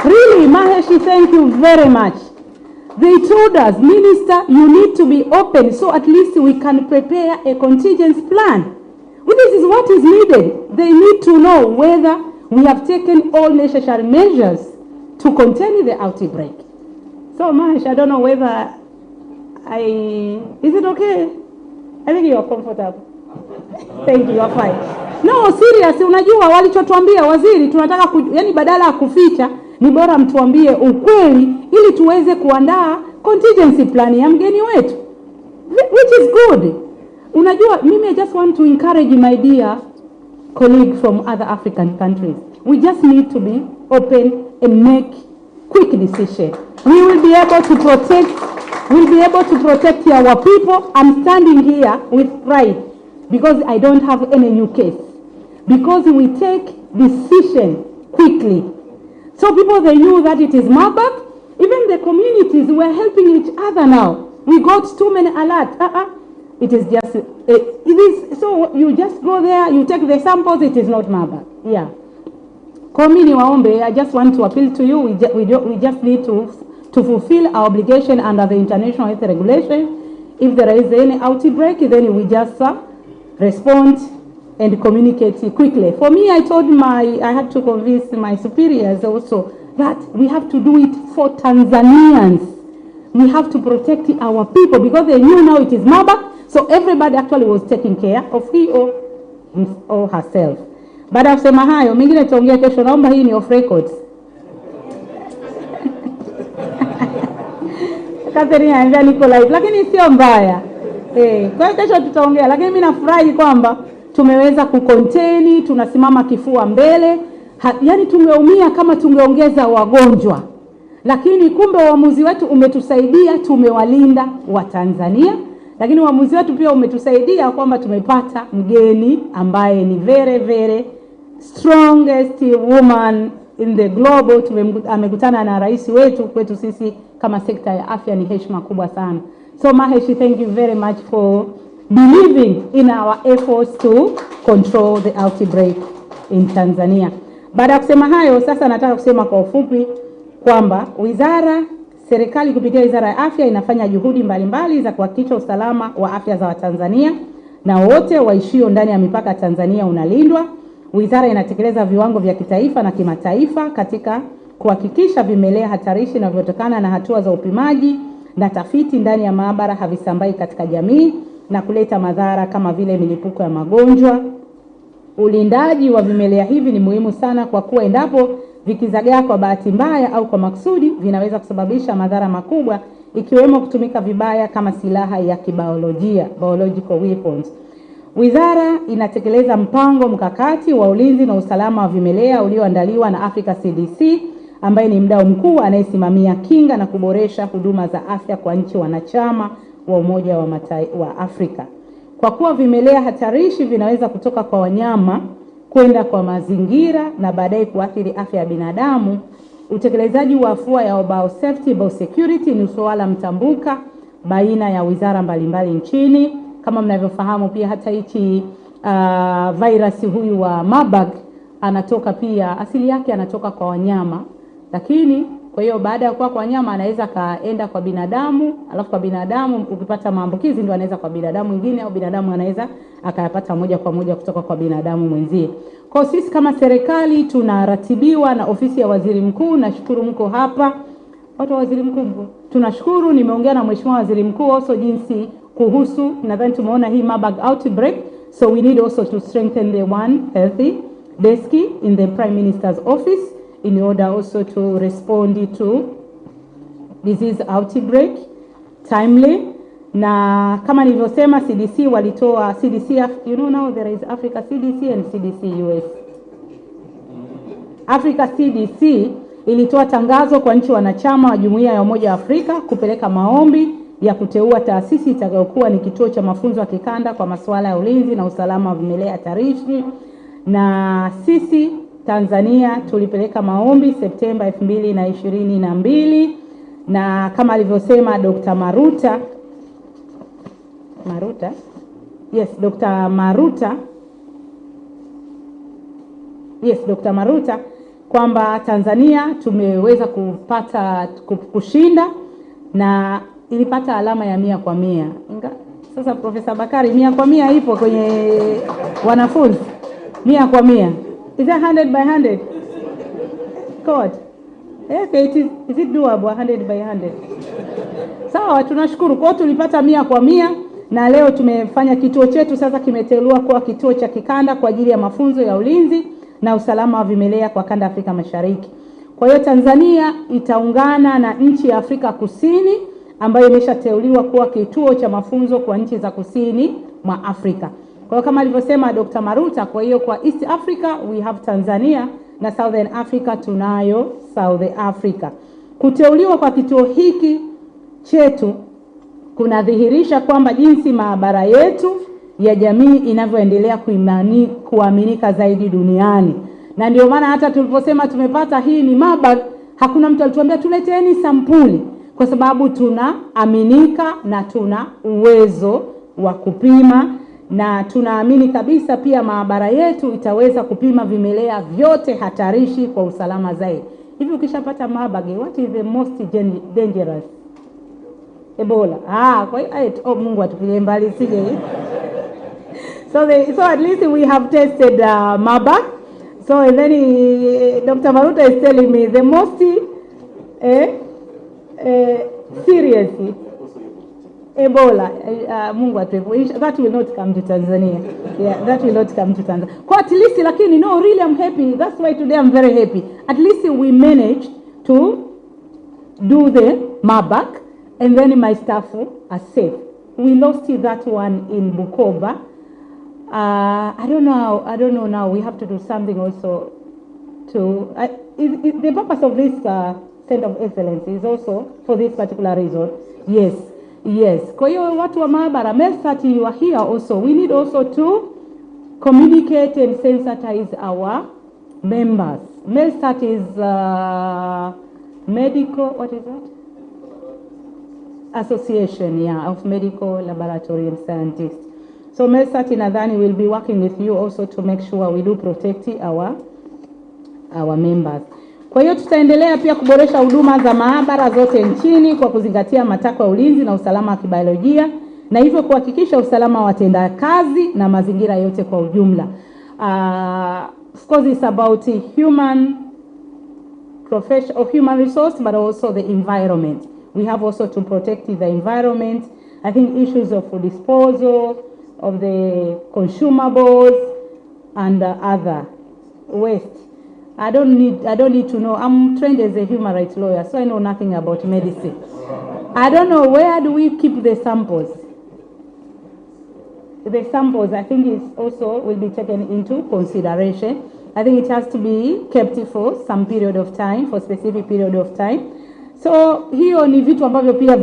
Speaker 4: really, Mahesh, thank you very much. They told us, Minister, you need to be open so at least we can prepare a contingency plan. Well, this is what is needed. They need to know whether we have taken all necessary measures to contain the outbreak. So, Mahesh, I don't know whether is it okay? I think you are comfortable. Thank you, you are fine. No, serious, unajua walichotuambia waziri, tunataka yani badala ya kuficha ni bora mtuambie ukweli ili tuweze kuandaa contingency plan ya mgeni wetu. Which is good. Unajua mimi I just want to encourage my dear colleague from other African countries. We just need to be open and make quick decisions. We will be able to protect our people. I'm standing here with pride because I don't have any new case. Because we take decision quickly. So people, they knew that it is Maabara. Even the communities were helping each other now. We got too many alerts. It is just, it is, so you just go there, you take the samples, it is not Maabara. Yeah. Komini waombe, I just want to appeal to you. We just need to fulfill our obligation under the international health regulation. If there is any outbreak, then we just respond and communicate quickly. For me, I had to convince my superiors also that we have to do it for Tanzanians. We have to protect our people because they knew now it is Maabara. So everybody actually was taking care of he or herself. Baada ya kusema hayo, mingine tuongea kesho, naomba hii ni off records. Catherine anambia niko live, lakini sio mbaya. Kwa hiyo kesho tutaongea, lakini mimi nafurahi kwamba tumeweza kucontain, tunasimama kifua mbele. Yani tumeumia kama tungeongeza wagonjwa. Lakini kumbe uamuzi wetu umetusaidia, tumewalinda wa Tanzania. Lakini uamuzi wetu pia umetusaidia kwamba tumepata mgeni ambaye ni very very strongest woman in the global. Amekutana na rais wetu, kwetu sisi kama sekta ya afya ni heshima kubwa sana. So Mahesh, thank you very much for believing in our efforts to control the outbreak in Tanzania. Baada ya kusema hayo, sasa nataka kusema kwa ufupi kwamba serikali kupitia Wizara ya Afya inafanya juhudi mbalimbali za kuhakikisha usalama wa afya za Watanzania na wote waishio ndani ya mipaka Tanzania unalindwa. Wizara inatekeleza viwango vya kitaifa na kimataifa katika kuhakikisha vimelea hatarishi vinavyotokana na hatua za upimaji na tafiti ndani ya maabara havisambai katika jamii na kuleta madhara kama vile milipuko ya magonjwa. Ulindaji wa vimelea hivi ni muhimu sana kwa kuwa endapo vikizagaa kwa bahati mbaya au kwa maksudi vinaweza kusababisha madhara makubwa ikiwemo kutumika vibaya kama silaha ya kibiolojia, biological weapons. Wizara inatekeleza mpango mkakati wa ulinzi na usalama wa vimelea ulioandaliwa na Africa CDC ambaye ni mdau mkuu anayesimamia kinga na kuboresha huduma za afya kwa nchi wanachama wa Umoja wa Afrika. Kwa kuwa vimelea hatarishi vinaweza kutoka kwa wanyama kwenda kwa mazingira na baadaye kuathiri afya ya binadamu, utekelezaji wa afua ya biosafety, biosecurity ni swala mtambuka baina ya wizara mbalimbali nchini. Kama mnavyofahamu pia hata hichi virus huyu wa Marburg anatoka pia, asili yake anatoka kwa wanyama. Lakini kwa hiyo baada ya kuwa kwa wanyama anaweza kaenda kwa binadamu, alafu kwa binadamu ukipata maambukizi ndio anaweza kwa binadamu mwingine, au binadamu anaweza akayapata moja kwa moja kutoka kwa binadamu mwenzie. Kwa sisi kama serikali tunaratibiwa na ofisi ya Waziri Mkuu. Nashukuru mko hapa. Watu wa Waziri Mkuu tunashukuru. Nimeongea na Mheshimiwa Waziri Mkuu also jinsi kuhusu, nadhani tumeona hii Marburg outbreak, so we need also to strengthen the One Healthy desk in the Prime Minister's office in order also to respond to disease outbreak. timely. Na kama nilivyosema, CDC walitoa you know now there is Africa CDC and CDC US. Africa CDC ilitoa tangazo kwa nchi wanachama wa Jumuiya ya Umoja wa Afrika kupeleka maombi ya kuteua taasisi itakayokuwa ni kituo cha mafunzo ya kikanda kwa masuala ya ulinzi na usalama wa vimelea hatarishi. Na sisi Tanzania tulipeleka maombi Septemba 2022, na kama alivyosema Dr. Maruta, Dr. Maruta kwamba Tanzania tumeweza kushinda na ilipata alama ya 100 kwa 100. Sasa Profesa Bakari, 100 kwa 100 ipo kwenye wanafunzi 100 kwa 100. Is that 100 by 100? God. Okay, is it doable 100 by 100? Sawa, tunashukuru. Kwa tulipata 100 kwa 100 na leo tumefanya kituo chetu sasa kimeteuliwa kuwa kituo cha kikanda kwa ajili ya mafunzo ya ulinzi na usalama wa vimelea kwa kanda Afrika Mashariki. Kwa hiyo Tanzania itaungana na nchi ya Afrika Kusini ambayo imeshateuliwa kuwa kituo cha mafunzo kwa nchi za kusini mwa Afrika. Kwa hiyo kama alivyosema Dr. Maruta, kwa hiyo kwa East Africa we have Tanzania na Southern Africa tunayo South Africa. Kuteuliwa kwa kituo hiki chetu kunadhihirisha kwamba jinsi maabara yetu ya jamii inavyoendelea kuaminika zaidi duniani. Na ndio maana hata tuliposema tumepata hii ni maabara, hakuna mtu alituambia tuleteeni sampuli, kwa sababu tunaaminika na tuna uwezo wa kupima, na tunaamini kabisa pia maabara yetu itaweza kupima vimelea vyote hatarishi kwa usalama zaidi. Hivi ukishapata maabara, what is the most dangerous? Ebola. Kwa hiyo Mungu atupilie mbali sije. So at least we have tested Maabara. So and then Dr. Maruta is telling me the most serious Ebola. Mungu atuepushe. That will not come to Tanzania. Yeah, that will not come to Tanzania. Kwa at least lakini no, really I'm happy. That's why today I'm very happy. At least we managed to do the Maabara and then my staff are safe. We lost that one in Bukoba. I don't know now. We have to do something also to the purpose of this Center of Excellence is also for this particular reason. Yes. Kwa hiyo watu wa maabara, MELSAT, you are here also. We need also to communicate and sensitize our members. MELSAT is medical, what is that? Association, of medical laboratory and scientists. So MELSAT nadhani will be working with you also to make sure we do protect our members. Kwa hiyo tutaendelea pia kuboresha huduma za maabara zote nchini kwa kuzingatia matakwa ya ulinzi na usalama wa kibiolojia, na hivyo kuhakikisha usalama wa watenda kazi na mazingira yote kwa ujumla. Of course it's about human resource, but also the environment. We have also to protect the environment. I think issues of disposal of the consumables and other waste. I don't need to know. I'm trained as a human rights lawyer, so I know nothing about medicine. I don't know, where do we keep the samples? The samples, I think it also will be taken into consideration. I think it has to be kept for some period of time, for specific period of time. So hiyo ni vitu ambavyo pia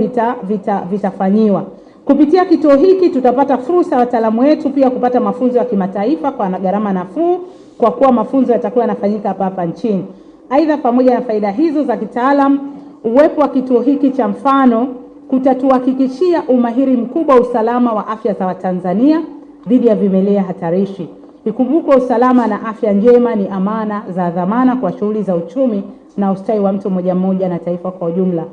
Speaker 4: vitafanyiwa. Kupitia kituo hiki tutapata fursa wataalamu wetu pia kupata mafunzo ya kimataifa kwa gharama nafuu, kwa kuwa mafunzo yatakuwa yanafanyika hapa nchini. Aidha, pamoja na faida hizo za kitaalamu, uwepo wa kituo hiki cha mfano kutatuhakikishia umahiri mkubwa usalama wa afya za Watanzania dhidi ya vimelea hatarishi. Ikumbukwe usalama na afya njema ni amana za dhamana kwa shughuli za uchumi na ustawi wa mtu mmoja mmoja na taifa kwa ujumla.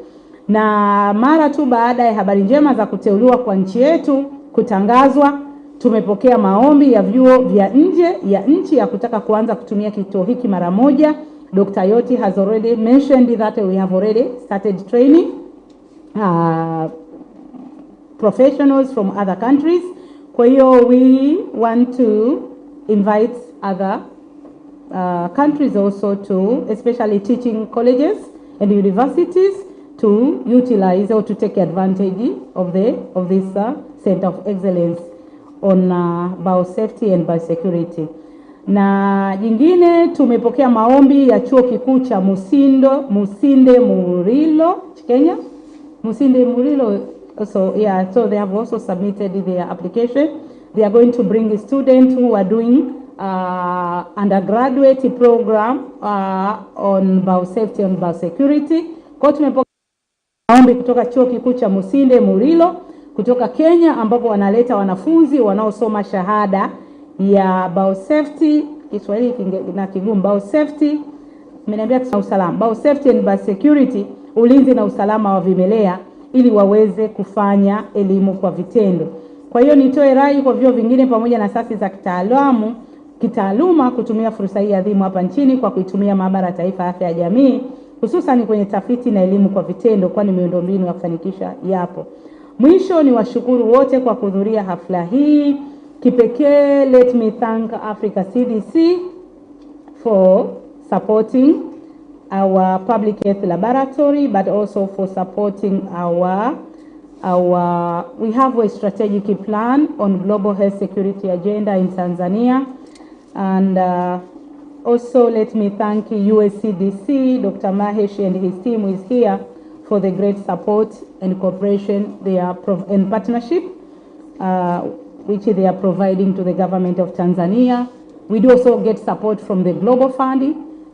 Speaker 4: Na mara tu baada ya habari njema za kuteuliwa kwa nchi yetu kutangazwa, tumepokea maombi ya vyuo vya nje ya nchi ya kutaka kuanza kutumia kituo hiki mara moja. Dr. Yoti has already mentioned that we have already started training professionals from other countries. Kwa hiyo we want to invite other countries also to, especially teaching colleges and universities, to utilize or to take advantage of this Center of Excellence on biosafety and biosecurity. Na jingine tumepokea maombi ya chuo kikuu cha Musinde Murilo Kenya. Musinde Murilo also, yeah, so they have also submitted their application. They are going to bring students who are doing undergraduate program on biosafety and biosecurity. Kwa tumepokea maombi kutoka chuo kikuu cha Musinde Murilo kutoka Kenya, ambapo wanaleta wanafunzi wanaosoma shahada ya biosafety, Kiswahili na kigumu, biosafety, mmeniambia na usalama, biosafety and biosecurity, ulinzi na usalama wa vimelea, ili waweze kufanya elimu kwa vitendo. Kwa hiyo nitoe rai kwa vyuo vingine pamoja na asasi za kitaaluma kutumia fursa hii adhimu hapa nchini kwa kuitumia Maabara Taifa ya Afya ya Jamii, hususan kwenye tafiti na elimu kwa vitendo, kwani miundombinu ya kufanikisha yapo. Mwisho ni washukuru wote kwa kuhudhuria hafla hii. Kipekee, let me thank Africa CDC for supporting our public health laboratory, but also for supporting we have a strategic plan on global health security agenda in Tanzania. And also let me thank USCDC, Dr. Mahesh and his team is here for the great support and cooperation they are in partnership, which they are providing to the government of Tanzania. We do also get support from the Global Fund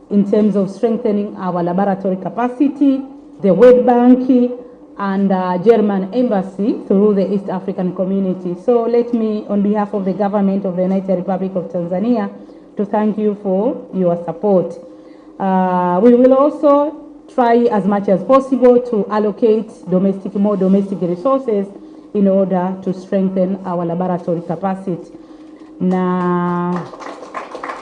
Speaker 4: in terms of strengthening our laboratory capacity, the World Bank, and German Embassy through the East African community. So let me, on behalf of the government of the United Republic of Tanzania, to thank you for your support. We will also try as much as possible to allocate more domestic resources in order to strengthen our laboratory capacity. Now,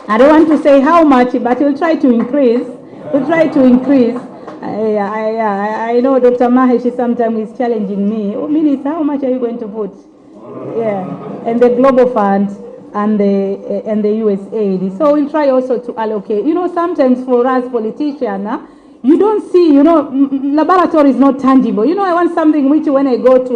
Speaker 4: I don't want to say how much, but we'll try to increase. We'll try to increase. I know Dr. Mahesh sometimes is challenging me. Oh, Minister, how much are you going to put? Yeah, and the Global Fund and the USAID. So we'll try also to allocate. You know, sometimes for us politicians, you don't see, you know, laboratory is not tangible. You know, I want something which when I go to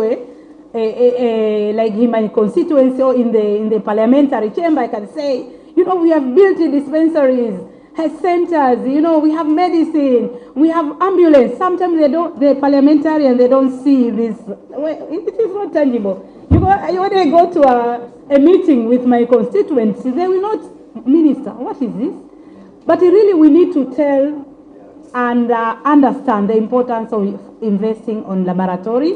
Speaker 4: like in my constituency or in the parliamentary chamber, I can say, you know, we have built dispensaries, health centers, you know, we have medicine, we have ambulance. Sometimes the parliamentarians, they don't see this. It is not tangible. When I go to a meeting with my constituents, they will not, Minister, what is this? But really we need to tell and understand the importance of investing on laboratory,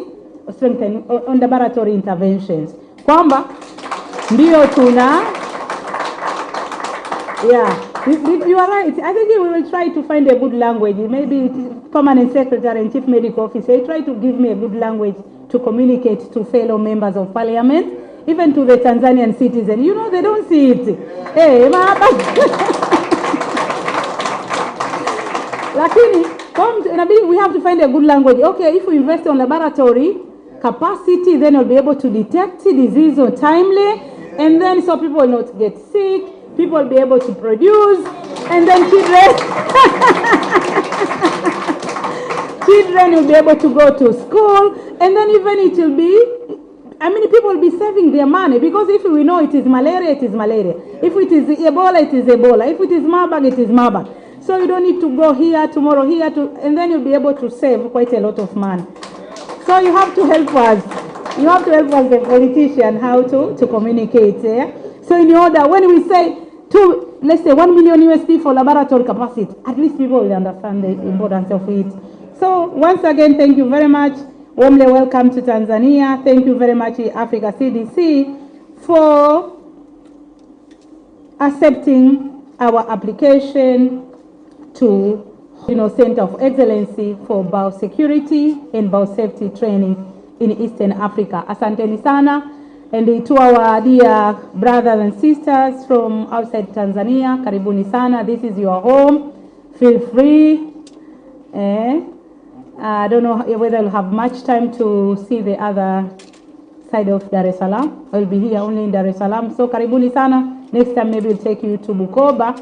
Speaker 4: strengthening on laboratory interventions. Kwamba ndio tuna, yeah, you are right. I think we will try to find a good language. Maybe permanent secretary and chief medical officer try to give me a good language to communicate to fellow members of parliament, even to the Tanzanian citizen. You know, they don't see it. Hey, lakini we have to find a good language. Okay, if we invest on laboratory capacity, then we'll be able to detect disease on timely, and then so people will not get sick, people will be able to produce, and then children will be able to go to school, and then even it will be, I mean, people will be saving their money, because if we know it is malaria, it is malaria. If it is Ebola, it is Ebola. If it is Marburg, it is Marburg. So you don't need to go here, tomorrow here, and then you'll be able to save quite a lot of money. So you have to help us. You have to help us, the politician, how to communicate. Yeah? So in order, when we say let's say 1 million USD for laboratory capacity, at least people will understand the importance of it. So once again, thank you very much. Warmly welcome to Tanzania. Thank you very much, Africa CDC, for accepting our application to, you know, Center of Excellency for Biosecurity and Biosafety Training in Eastern Africa. Asanteni sana. And to our dear brothers and sisters from outside Tanzania, karibuni sana. This is your home. Feel free. I don't know whether you'll have much time to see the other side of Dar es Salaam. I'll be here only in Dar es Salaam. So karibuni sana. Next time maybe we'll take you to Bukoba.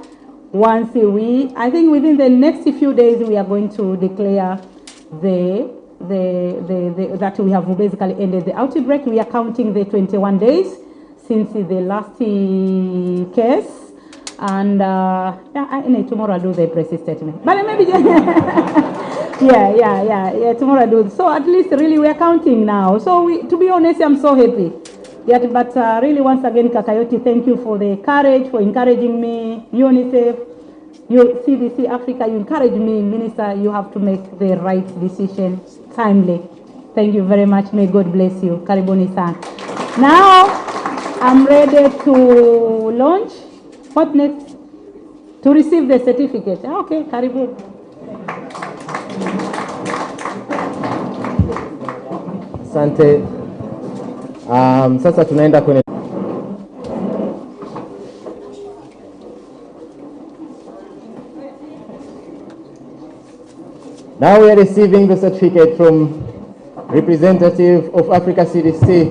Speaker 4: Once I think within the next few days we are going to declare the that we have basically ended the outbreak. We are counting the 21 days since the last case. And tomorrow I'll do the press statement. But maybe yeah, tomorrow I'll do. So at least really we are counting now. So to be honest, I'm so happy. Yeah, but really once again, Kakayoti, thank you for the courage, for encouraging me. UNICEF, CDC Africa, you encourage me. Minister, you have to make the right decision timely. Thank you very much. May God bless you. Karibuni san. Now I'm ready to launch. What next? To receive the certificate. Okay, karibu.
Speaker 5: Asante. Sasa tunaenda kwenye Now we are receiving the certificate from representative of Africa CDC,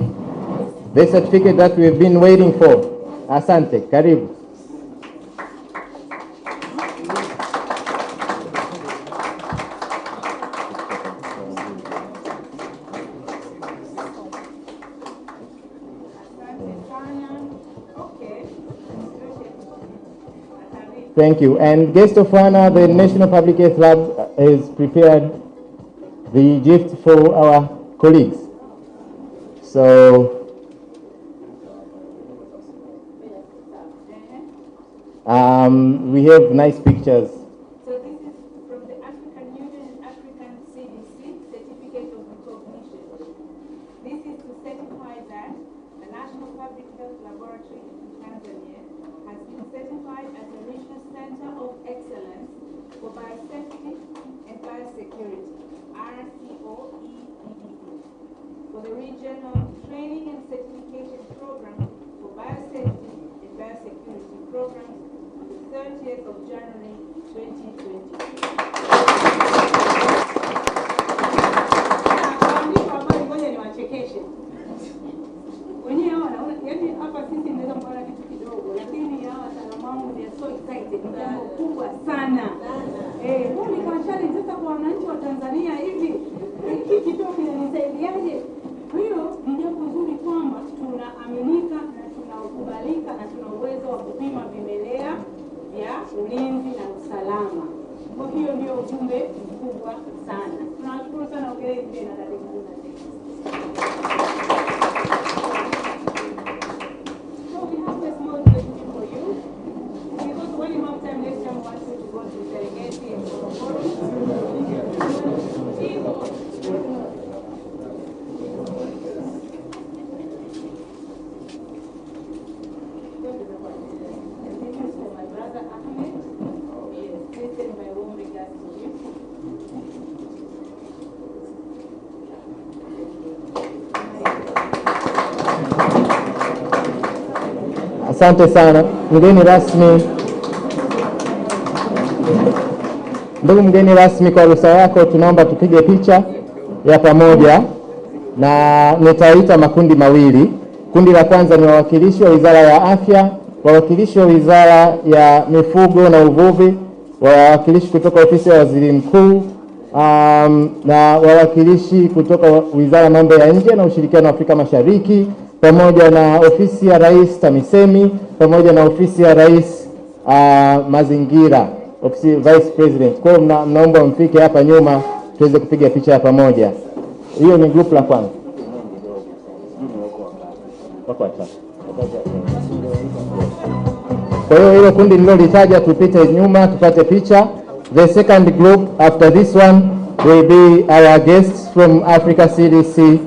Speaker 5: the certificate that we've been waiting for. Asante, karibu. Thank you. And guest of honor, the National Public Health Lab has prepared the gift for our colleagues. So, we have nice pictures.
Speaker 6: So this is from the African Union and African CDC Certificate of Recognition. This is to certify that the National Public Health Laboratory in Tanzania has been certified as a regional center of excellence for biosafety and biosecurity, RCOEED, for the regional training and certification program for biosafety and biosecurity programs on the 30th of January 2020. Wenyewe wanaona yani hapa sisi tunaweza kuona kitu kidogo, lakini hawa wataalamu wangu they are so excited, ni jambo kubwa sana. Mbona ni challenge sasa kwa wananchi wa Tanzania hivi hiki kituo kinanisaidiaje? Kwa hiyo ni jambo zuri kwamba tunaaminika na tunakubalika na tuna uwezo wa kupima vimelea vya ulinzi na usalama. Kwa hiyo ndio ujumbe mkubwa sana. Tunashukuru sana Uingereza na dada zetu.
Speaker 5: Asante sana. Mgeni rasmi, ndugu mgeni rasmi, kwa ruhusa yako tunaomba tupige picha ya pamoja na nitaita makundi mawili. Kundi la kwanza ni wawakilishi wa Wizara ya Afya, wawakilishi wa Wizara ya Mifugo na Uvuvi, wawakilishi kutoka ofisi ya Waziri Mkuu, na wawakilishi kutoka Wizara ya Mambo ya Nje na Ushirikiano wa Afrika Mashariki, pamoja na ofisi ya Rais TAMISEMI, pamoja na ofisi ya Rais Mazingira, ofisi Vice President. Kwa hiyo naomba mfike hapa nyuma tuweze kupiga picha ya pamoja. Hiyo ni group la kwanza. Kwa hiyo hilo kundi nilolitaja tupite nyuma tupate picha. The second group after this one will be our guests from Africa CDC,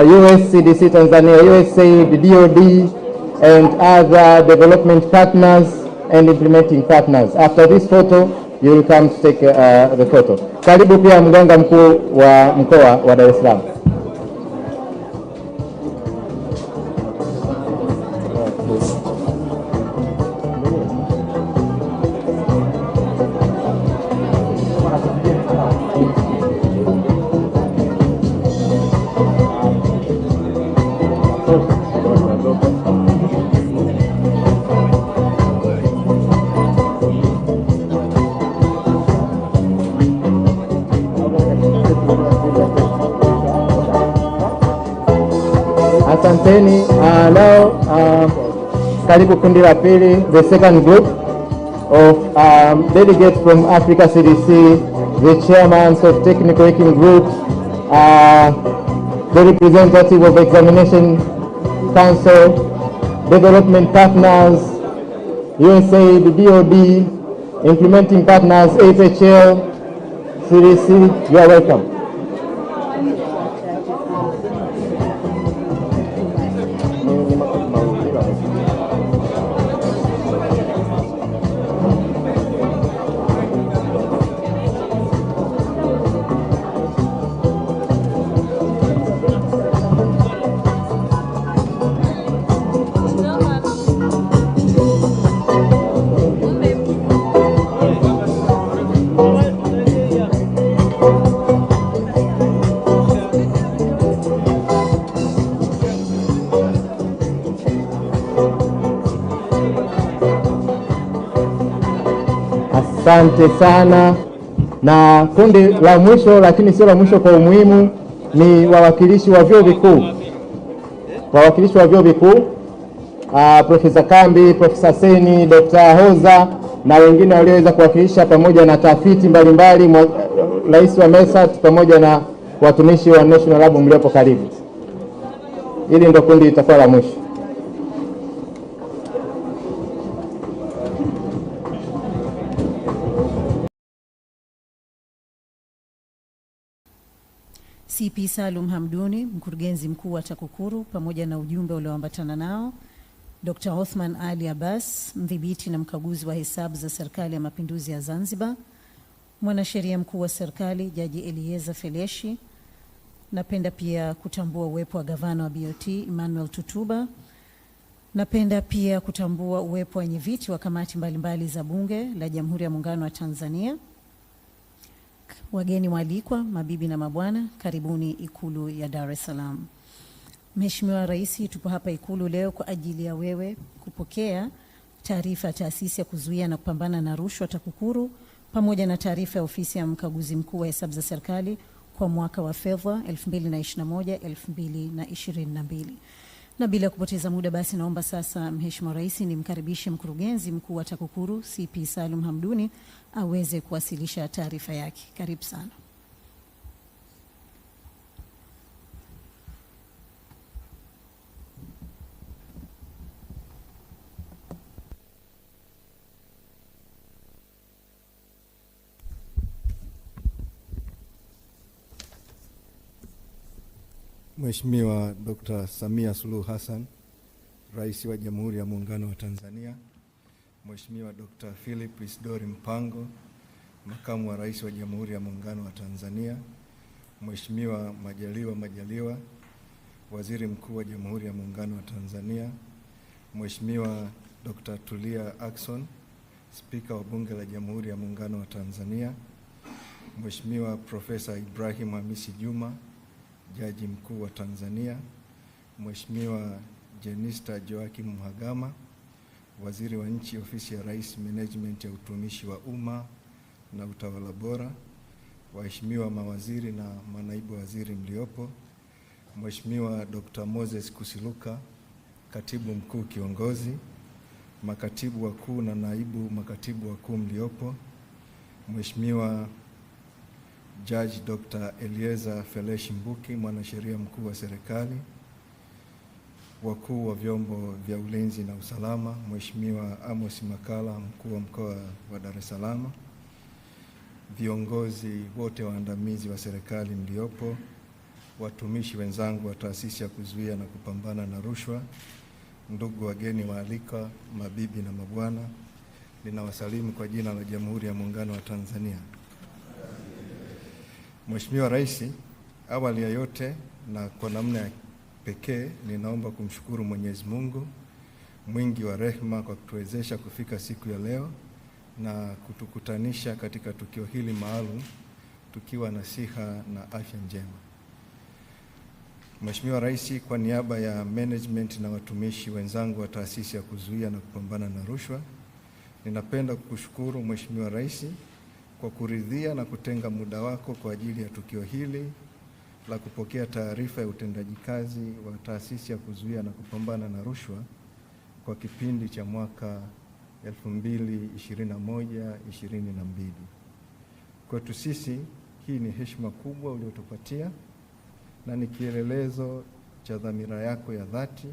Speaker 5: US CDC Tanzania, USAID, DOD, and other development partners and implementing partners. After this photo, you will come to take the photo. Karibu pia mganga mkuu wa mkoa wa Dar es Salaam. Asanteni. Now karibu kundi la pili, the second group of delegates from Africa CDC, the chairman of technical working groups, the representative of examination council, development partners, USAID, DOD, implementing partners, AFHL, CDC, you are welcome. Asante sana. Na kundi la mwisho, lakini sio la mwisho kwa umuhimu, ni wawakilishi wa vyuo vikuu. Wawakilishi wa vyuo vikuu, Profesa Kambi, Profesa Seni, Dr. Hoza na wengine walioweza kuwakilisha, pamoja na tafiti mbalimbali, rais wa MASAA pamoja na watumishi wa National Lab mliopo karibu. Hili ndio kundi litakuwa la mwisho.
Speaker 7: CP Salum Hamduni, mkurugenzi mkuu wa TAKUKURU, pamoja na ujumbe ulioambatana nao, Dr. Othman Ali Abbas, mdhibiti na mkaguzi wa hesabu za serikali ya mapinduzi ya Zanzibar, mwanasheria mkuu wa serikali Jaji Elieza Feleshi. Napenda pia kutambua uwepo wa gavana wa BOT Emmanuel Tutuba. Napenda pia kutambua uwepo wa wenyeviti wa kamati mbalimbali za Bunge la Jamhuri ya Muungano wa Tanzania. Wageni waalikwa, mabibi na mabwana, karibuni Ikulu ya Dar es Salaam. Mheshimiwa Rais, tupo hapa Ikulu leo kwa ajili ya wewe kupokea taarifa ya taasisi ya kuzuia na kupambana na rushwa TAKUKURU, pamoja na taarifa ya ofisi ya mkaguzi mkuu wa hesabu za serikali kwa mwaka wa fedha 2021-2022. Na bila kupoteza muda, basi naomba sasa Mheshimiwa Rais nimkaribishe mkurugenzi mkuu wa TAKUKURU CP Salum Hamduni aweze kuwasilisha taarifa yake. Karibu sana.
Speaker 8: Mheshimiwa Dr. Samia Suluhu Hassan, Rais wa Jamhuri ya Muungano wa Tanzania, Mheshimiwa Dr. Philip Isdori Mpango, Makamu wa Rais wa Jamhuri ya Muungano wa Tanzania, Mheshimiwa Majaliwa, Waziri Mkuu wa Jamhuri ya Muungano wa Tanzania, Mheshimiwa Dr. Tulia Ackson, Spika wa Bunge la Jamhuri ya Muungano wa Tanzania, Mheshimiwa Profesa Ibrahim Hamisi Juma, Jaji Mkuu wa Tanzania, Mheshimiwa Jenista Joakim Mhagama, Waziri wa Nchi, Ofisi ya Rais, Management ya Utumishi wa Umma na Utawala Bora, waheshimiwa mawaziri na manaibu waziri mliopo, Mheshimiwa Dr. Moses Kusiluka, Katibu Mkuu Kiongozi, makatibu wakuu na naibu makatibu wakuu mliopo, Mheshimiwa Judge Dr. Elieza Feleshi Mbuki, mwanasheria mkuu wa serikali, wakuu wa vyombo vya ulinzi na usalama, Mheshimiwa Amos Makala, mkuu wa mkoa wa Dar es Salaam, viongozi wote waandamizi wa serikali mliopo, watumishi wenzangu wa taasisi ya kuzuia na kupambana na rushwa, ndugu wageni waalikwa, mabibi na mabwana, ninawasalimu kwa jina la Jamhuri ya Muungano wa Tanzania. Mheshimiwa Rais, awali ya yote na kwa namna ya pekee ninaomba kumshukuru Mwenyezi Mungu mwingi wa rehema kwa kutuwezesha kufika siku ya leo na kutukutanisha katika tukio hili maalum tukiwa na siha na afya njema. Mheshimiwa Rais, kwa niaba ya management na watumishi wenzangu wa taasisi ya kuzuia na kupambana na rushwa, ninapenda kukushukuru Mheshimiwa Rais kwa kuridhia na kutenga muda wako kwa ajili ya tukio hili la kupokea taarifa ya utendaji kazi wa taasisi ya kuzuia na kupambana na rushwa kwa kipindi cha mwaka 2021-2022. Kwetu sisi hii ni heshima kubwa uliotupatia na ni kielelezo cha dhamira yako ya dhati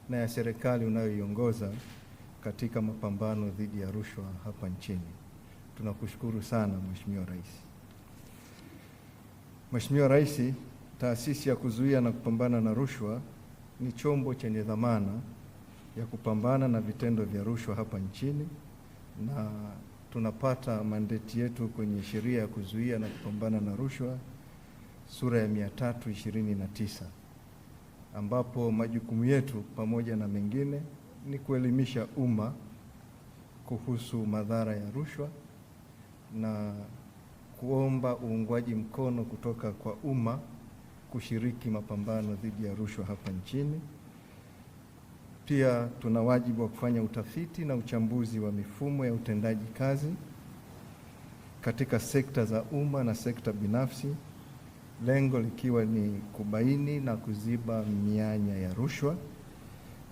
Speaker 8: na ya serikali unayoiongoza katika mapambano dhidi ya rushwa hapa nchini. Tunakushukuru sana Mheshimiwa Rais. Mheshimiwa Rais, taasisi ya kuzuia na kupambana na rushwa ni chombo chenye dhamana ya kupambana na vitendo vya rushwa hapa nchini, na tunapata mandate yetu kwenye sheria ya kuzuia na kupambana na rushwa sura ya 329, ambapo majukumu yetu pamoja na mengine ni kuelimisha umma kuhusu madhara ya rushwa na kuomba uungwaji mkono kutoka kwa umma kushiriki mapambano dhidi ya rushwa hapa nchini. Pia tuna wajibu wa kufanya utafiti na uchambuzi wa mifumo ya utendaji kazi katika sekta za umma na sekta binafsi, lengo likiwa ni kubaini na kuziba mianya ya rushwa.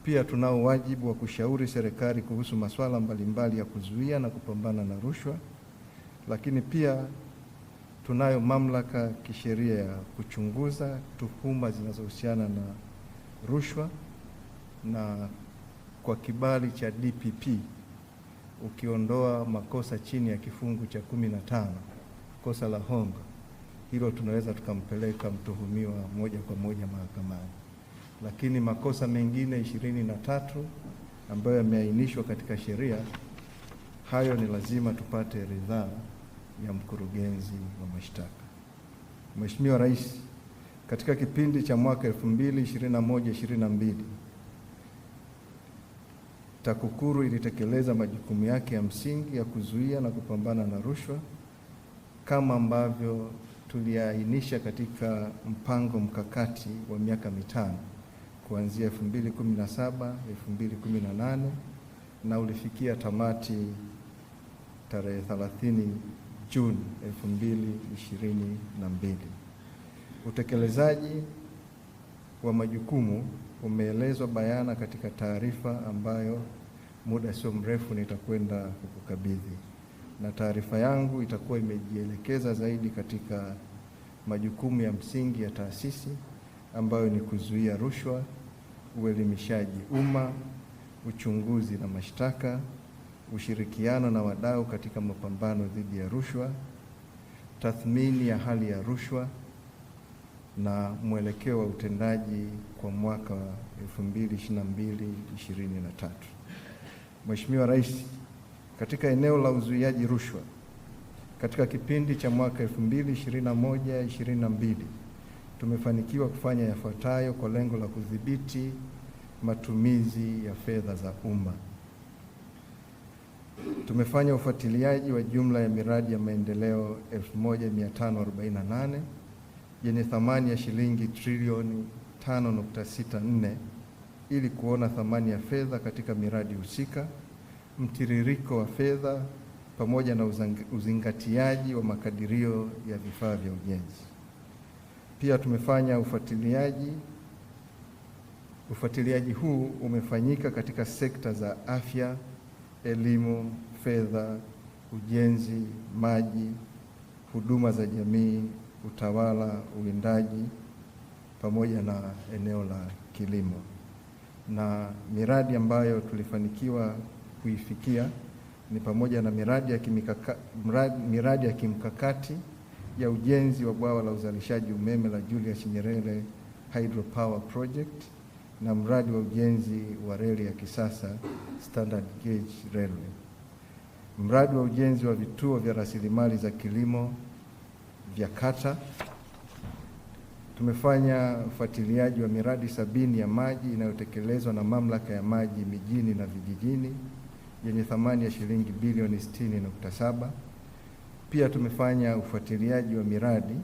Speaker 8: Pia tunao wajibu wa kushauri serikali kuhusu masuala mbalimbali ya kuzuia na kupambana na rushwa, lakini pia tunayo mamlaka kisheria ya kuchunguza tuhuma zinazohusiana na rushwa, na kwa kibali cha DPP ukiondoa makosa chini ya kifungu cha 15, kosa la hongo, hilo tunaweza tukampeleka mtuhumiwa moja kwa moja mahakamani. Lakini makosa mengine 23 ambayo yameainishwa katika sheria, hayo ni lazima tupate ridhaa ya mkurugenzi wa mashtaka. Mheshimiwa Rais, katika kipindi cha mwaka 2021-2022 TAKUKURU ilitekeleza majukumu yake ya msingi ya kuzuia na kupambana na rushwa kama ambavyo tuliainisha katika mpango mkakati wa miaka mitano kuanzia 2017-2018 na ulifikia tamati tarehe 30 Juni 2022. Utekelezaji wa majukumu umeelezwa bayana katika taarifa ambayo muda sio mrefu nitakwenda kukukabidhi, na taarifa yangu itakuwa imejielekeza zaidi katika majukumu ya msingi ya taasisi ambayo ni kuzuia rushwa, uelimishaji umma, uchunguzi na mashtaka, ushirikiano na wadau katika mapambano dhidi ya rushwa, tathmini ya hali ya rushwa na mwelekeo wa utendaji kwa mwaka wa 2022-2023. Mheshimiwa Rais, katika eneo la uzuiaji rushwa katika kipindi cha mwaka 2021-2022 tumefanikiwa kufanya yafuatayo kwa lengo la kudhibiti matumizi ya fedha za umma. Tumefanya ufuatiliaji wa jumla ya miradi ya maendeleo 1548 yenye thamani ya shilingi trilioni 5.64 ili kuona thamani ya fedha katika miradi husika, mtiririko wa fedha pamoja na uzingatiaji wa makadirio ya vifaa vya ujenzi. Pia tumefanya ufuatiliaji huu umefanyika katika sekta za afya, elimu, fedha, ujenzi, maji, huduma za jamii, utawala, uwindaji pamoja na eneo la kilimo. Na miradi ambayo tulifanikiwa kuifikia ni pamoja na miradi ya kimkakati ya ujenzi wa bwawa la uzalishaji umeme la Julius Nyerere Hydropower Project na mradi wa ujenzi wa reli ya kisasa Standard Gauge Railway. Mradi wa ujenzi wa vituo vya rasilimali za kilimo vya kata. Tumefanya ufuatiliaji wa miradi 70 ya maji inayotekelezwa na mamlaka ya maji mijini na vijijini yenye thamani ya shilingi bilioni 60.7. Pia tumefanya ufuatiliaji wa miradi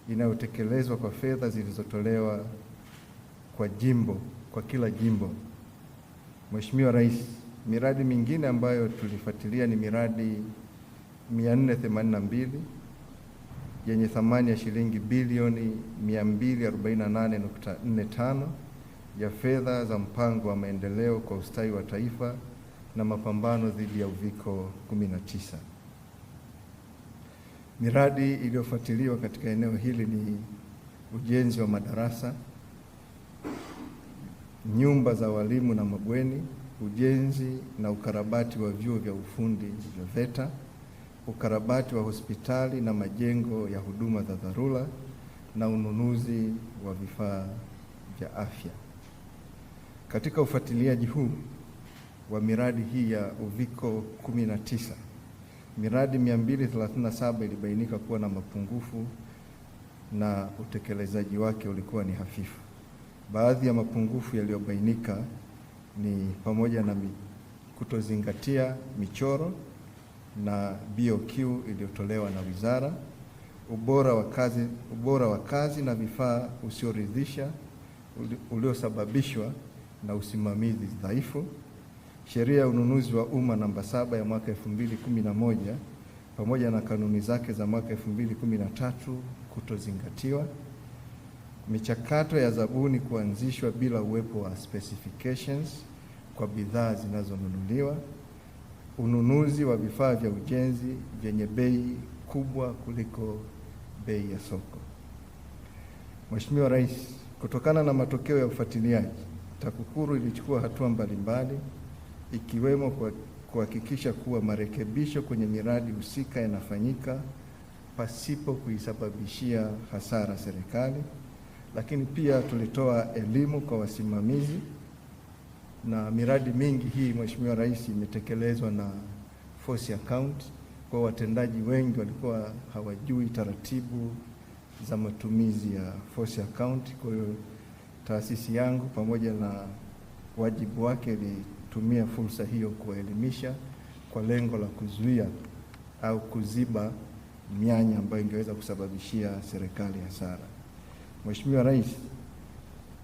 Speaker 8: inayotekelezwa kwa fedha zilizotolewa kwa kila jimbo. Mheshimiwa Rais, miradi mingine ambayo tulifuatilia ni miradi 482 yenye thamani ya shilingi bilioni 248.45 ya fedha za mpango wa maendeleo kwa ustawi wa taifa na mapambano dhidi ya uviko 19. Miradi iliyofuatiliwa katika eneo hili ni ujenzi wa madarasa, nyumba za walimu na mabweni, ujenzi na ukarabati wa vyuo vya ufundi vya VETA, ukarabati wa hospitali na majengo ya huduma za dharura na ununuzi wa vifaa vya afya. Katika ufuatiliaji huu wa miradi hii ya uviko 19, miradi 237 ilibainika kuwa na mapungufu na utekelezaji wake ulikuwa ni hafifu. Baadhi ya mapungufu yaliyobainika ni pamoja na kutozingatia michoro na BOQ iliyotolewa na wizara, ubora wa kazi na vifaa usioridhisha uliosababishwa na usimamizi dhaifu, sheria ya ununuzi wa umma namba 7 ya mwaka 2011 pamoja na kanuni zake za mwaka 2013 kutozingatiwa, michakato ya zabuni kuanzishwa bila uwepo wa specifications kwa bidhaa zinazonunuliwa, ununuzi wa vifaa vya ujenzi vyenye bei kubwa kuliko bei ya soko. Mheshimiwa Rais, kutokana na matokeo ya ufuatiliaji, TAKUKURU ilichukua hatua mbalimbali ikiwemo kuhakikisha kuwa marekebisho kwenye miradi husika yanafanyika pasipo kuisababishia hasara serikali, lakini pia tulitoa elimu kwa wasimamizi, na miradi mingi hii Mheshimiwa Rais imetekelezwa na force account, kwa watendaji wengi walikuwa hawajui taratibu za matumizi ya force account. Kwa hiyo taasisi yangu pamoja na wajibu wake ilitumia fursa hiyo kuwaelimisha kwa lengo la kuzuia au kuziba mianya ambayo ingeweza kusababishia serikali hasara. Mheshimiwa Rais,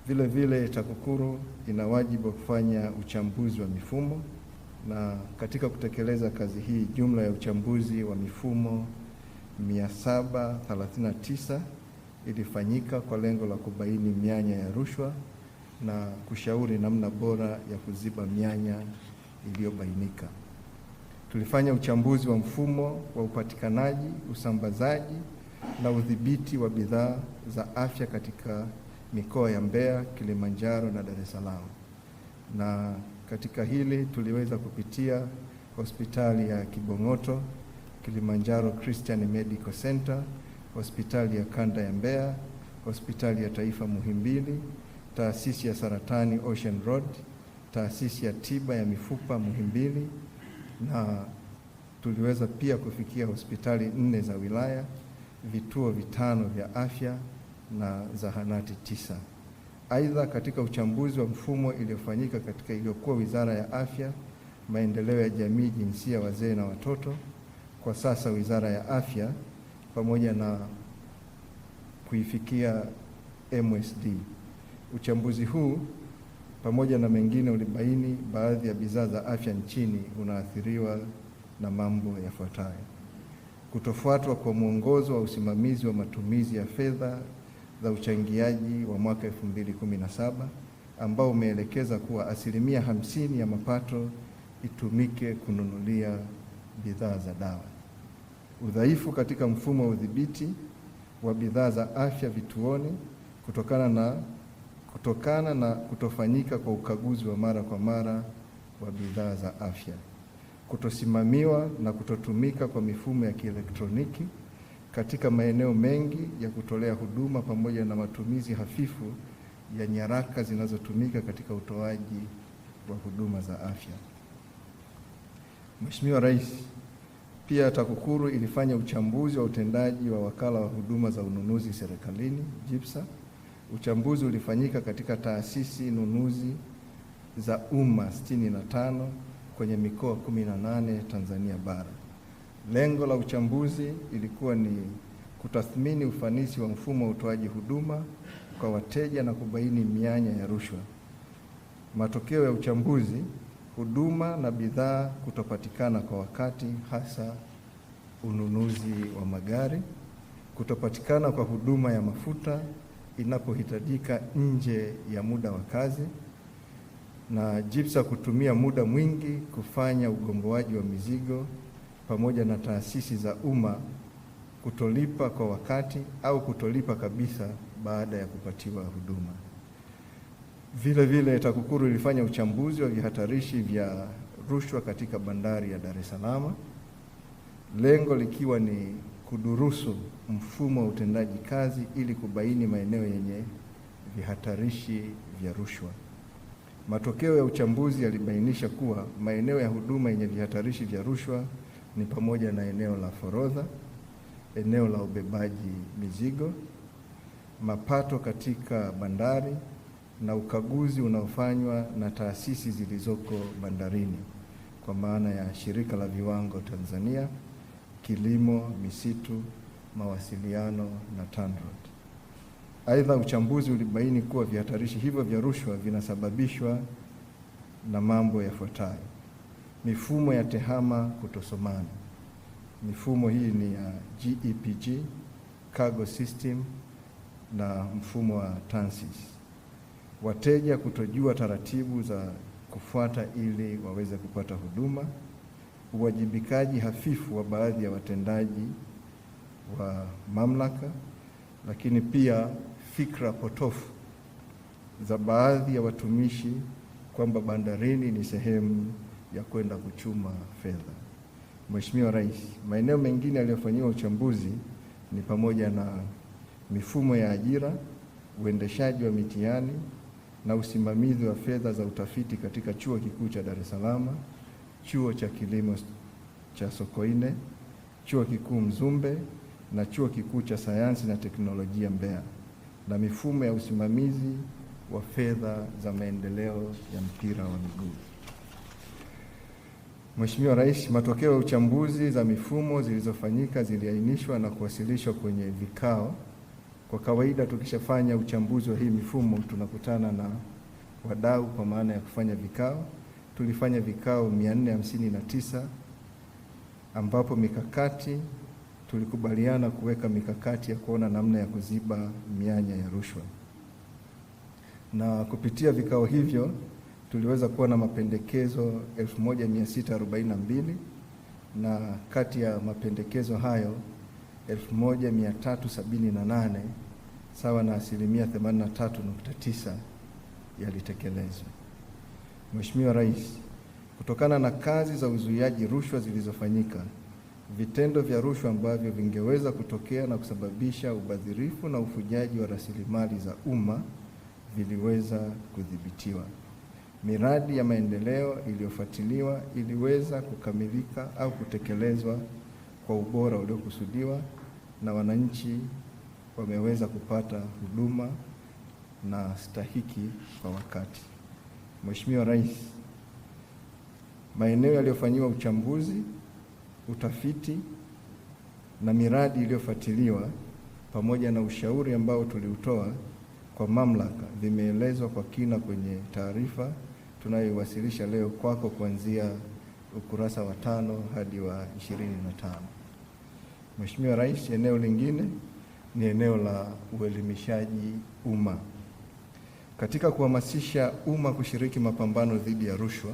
Speaker 8: vile vile TAKUKURU ina wajibu wa kufanya uchambuzi wa mifumo, na katika kutekeleza kazi hii jumla ya uchambuzi wa mifumo 739 ilifanyika kwa lengo la kubaini mianya ya rushwa na kushauri namna bora ya kuziba mianya iliyobainika. Tulifanya uchambuzi wa mfumo wa upatikanaji, usambazaji na udhibiti wa bidhaa za afya katika mikoa ya Mbeya, Kilimanjaro na Dar es Salaam. Na katika hili tuliweza kupitia hospitali ya Kibong'oto, Kilimanjaro Christian Medical Center, hospitali ya Kanda ya Mbeya, hospitali ya Taifa Muhimbili, taasisi ya saratani Ocean Road, taasisi ya tiba ya mifupa Muhimbili, na tuliweza pia kufikia hospitali 4 za wilaya, vituo 5 vya afya na zahanati 9. Aidha, katika uchambuzi wa mfumo iliyofanyika katika iliyokuwa Wizara ya Afya, Maendeleo ya Jamii, Jinsia, Wazee na Watoto, kwa sasa Wizara ya Afya, pamoja na kuifikia MSD. Uchambuzi huu pamoja na mengine ulibaini baadhi ya bidhaa za afya nchini unaathiriwa na mambo yafuatayo: kutofuatwa kwa mwongozo wa usimamizi wa matumizi ya fedha za uchangiaji wa mwaka 2017 ambao umeelekeza kuwa 50% ya mapato itumike kununulia bidhaa za dawa. Udhaifu katika mfumo wa udhibiti wa bidhaa za afya vituoni kutokana na kutofanyika kwa ukaguzi wa mara kwa mara wa bidhaa za afya. Kutosimamiwa na kutotumika kwa mifumo ya kielektroniki katika maeneo mengi ya kutolea huduma, pamoja na matumizi hafifu ya nyaraka zinazotumika katika utoaji wa huduma za afya. Mheshimiwa Rais, pia TAKUKURU ilifanya uchambuzi wa utendaji wa wakala wa huduma za ununuzi serikalini JIPSA. Uchambuzi ulifanyika katika taasisi nunuzi za umma 65 kwenye mikoa 18 Tanzania bara. Lengo la uchambuzi ilikuwa ni kutathmini ufanisi wa mfumo wa utoaji huduma kwa wateja na kubaini mianya ya rushwa. Matokeo ya uchambuzi: huduma na bidhaa kutopatikana kwa wakati, hasa ununuzi wa magari; kutopatikana kwa huduma ya mafuta inapohitajika nje ya muda wa kazi, na JIPSA kutumia muda mwingi kufanya ugomboaji wa mizigo, pamoja na taasisi za umma kutolipa kwa wakati au kutolipa kabisa baada ya kupatiwa huduma. Vile vile TAKUKURU ilifanya uchambuzi wa vihatarishi vya rushwa katika bandari ya Dar es Salaam, lengo likiwa ni kudurusu mfumo wa utendaji kazi ili kubaini maeneo yenye vihatarishi vya rushwa. Matokeo ya uchambuzi yalibainisha kuwa maeneo ya huduma yenye vihatarishi vya rushwa ni pamoja na eneo la forodha, eneo la ubebaji mizigo, mapato katika bandari na ukaguzi unaofanywa na taasisi zilizoko bandarini, kwa maana ya Shirika la Viwango Tanzania, Kilimo, Misitu, Mawasiliano na TANROADS. Aidha, uchambuzi ulibaini kuwa vihatarishi hivyo vya rushwa vinasababishwa na mambo yafuatayo: mifumo ya tehama kutosomana. Mifumo hii ni ya GEPG, cargo system na mfumo wa TANSIS. Wateja kutojua taratibu za kufuata ili waweze kupata huduma. Uwajibikaji hafifu wa baadhi ya watendaji wa mamlaka, lakini pia fikra potofu za baadhi ya watumishi kwamba bandarini ni sehemu ya kwenda kuchuma fedha. Mheshimiwa Rais, maeneo mengine yaliyofanyiwa uchambuzi ni pamoja na mifumo ya ajira, uendeshaji wa mitihani na usimamizi wa fedha za utafiti katika Chuo Kikuu cha Dar es Salaam, Chuo cha Kilimo cha Sokoine, Chuo Kikuu Mzumbe na Chuo Kikuu cha Sayansi na Teknolojia Mbeya, na mifumo ya usimamizi wa fedha za maendeleo ya mpira wa miguu. Mheshimiwa Rais, matokeo ya uchambuzi za mifumo zilizofanyika ziliainishwa na kuwasilishwa kwenye vikao. Kwa kawaida tukishafanya uchambuzi wa hii mifumo tunakutana na wadau kwa maana ya kufanya vikao. Tulifanya vikao 459 ambapo tulikubaliana kuweka mikakati ya kuona namna ya kuziba mianya ya rushwa. Na kupitia vikao hivyo tuliweza kuwa na mapendekezo 1642 na kati ya mapendekezo hayo 1378 sawa na 83.9 yalitekelezwa. Mheshimiwa Rais, kutokana na kazi za uzuiaji rushwa zilizofanyika, vitendo vya rushwa ambavyo vingeweza kutokea na kusababisha ubadhirifu na ufujaji wa rasilimali za umma viliweza kudhibitiwa. Miradi ya maendeleo iliyofuatiliwa iliweza kukamilika au kutekelezwa kwa ubora uliokusudiwa na wananchi wameweza kupata huduma na stahiki kwa wakati. Mheshimiwa Rais, maeneo yaliyofanyiwa uchambuzi, utafiti na miradi iliyofuatiliwa pamoja na ushauri ambao tuliutoa kwa mamlaka vimeelezwa kwa kina kwenye taarifa tunayoiwasilisha leo kwako kuanzia ukurasa wa 5 hadi wa 25. Mheshimiwa Rais, eneo lingine ni eneo la uelimishaji umma. Katika kuhamasisha umma kushiriki mapambano dhidi ya rushwa,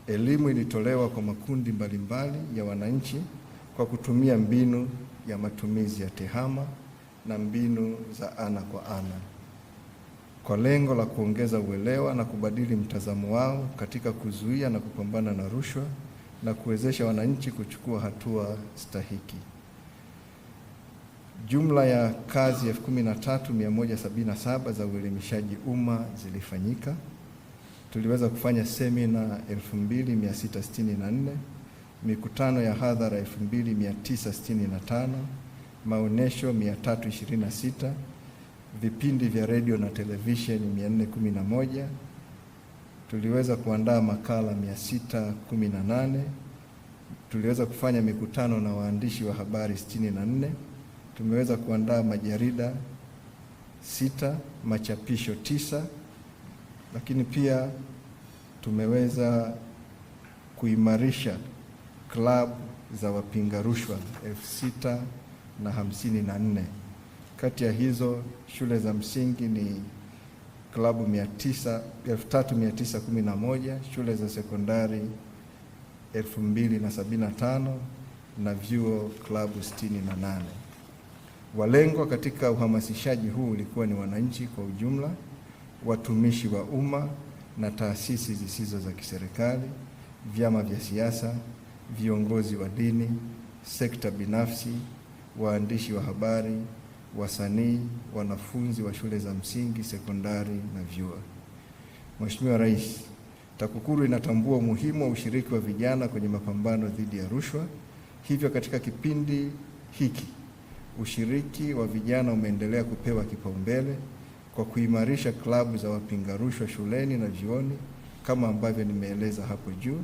Speaker 8: elimu ilitolewa kwa makundi mbalimbali ya wananchi kwa kutumia mbinu ya matumizi ya tehama na mbinu za ana kwa ana, kwa lengo la kuongeza uelewa na kubadili mtazamo wao katika kuzuia na kupambana na rushwa na kuwezesha wananchi kuchukua hatua stahiki. Jumla ya kazi 13177 za uelimishaji umma zilifanyika. Tuliweza kufanya semina 2664, mikutano ya hadhara 2965, maonesho 326, vipindi vya redio na televisheni 411. Tuliweza kuandaa makala 618. Tuliweza kufanya mikutano na waandishi wa habari 64. Tumeweza kuandaa majarida 6, machapisho 9, lakini pia tumeweza kuimarisha klabu za wapinga rushwa 1354. Kati ya hizo shule za msingi ni klabu 3911, shule za sekondari 2075 na vyuo klabu 68. Walengwa katika uhamasishaji huu ulikuwa ni wananchi kwa ujumla, watumishi wa umma na taasisi zisizo za kiserikali, vyama vya siasa, viongozi wa dini, sekta binafsi, waandishi wa habari, wasanii, wanafunzi wa shule za msingi, sekondari na vyuo. Mheshimiwa Rais, TAKUKURU inatambua umuhimu wa ushiriki wa vijana kwenye mapambano dhidi ya rushwa. Hivyo katika kipindi hiki ushiriki wa vijana umeendelea kupewa kipaumbele kwa kuimarisha klabu za wapinga rushwa shuleni na vyuoni kama ambavyo nimeeleza hapo juu,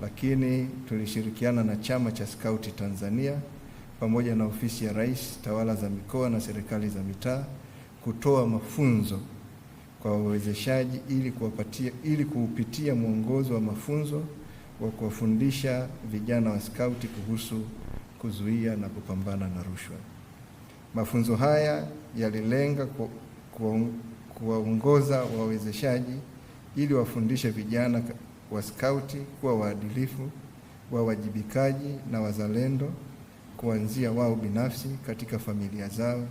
Speaker 8: lakini tulishirikiana na Chama cha Skauti Tanzania pamoja na Ofisi ya Rais, Tawala za Mikoa na Serikali za Mitaa kutoa mafunzo kwa wawezeshaji ili kuupitia mwongozo wa mafunzo wa kuwafundisha vijana wa skauti kuhusu kuzuia na kupambana na rushwa. Mafunzo haya yalilenga kuwaongoza wawezeshaji ili wafundishe vijana wa skauti kuwa waadilifu, wawajibikaji na wazalendo, kuanzia wao binafsi, katika familia zao,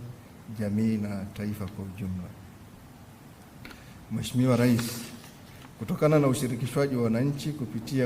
Speaker 8: jamii na taifa kwa ujumla. Mheshimiwa Rais, kutokana na ushirikishwaji wa wananchi kupitia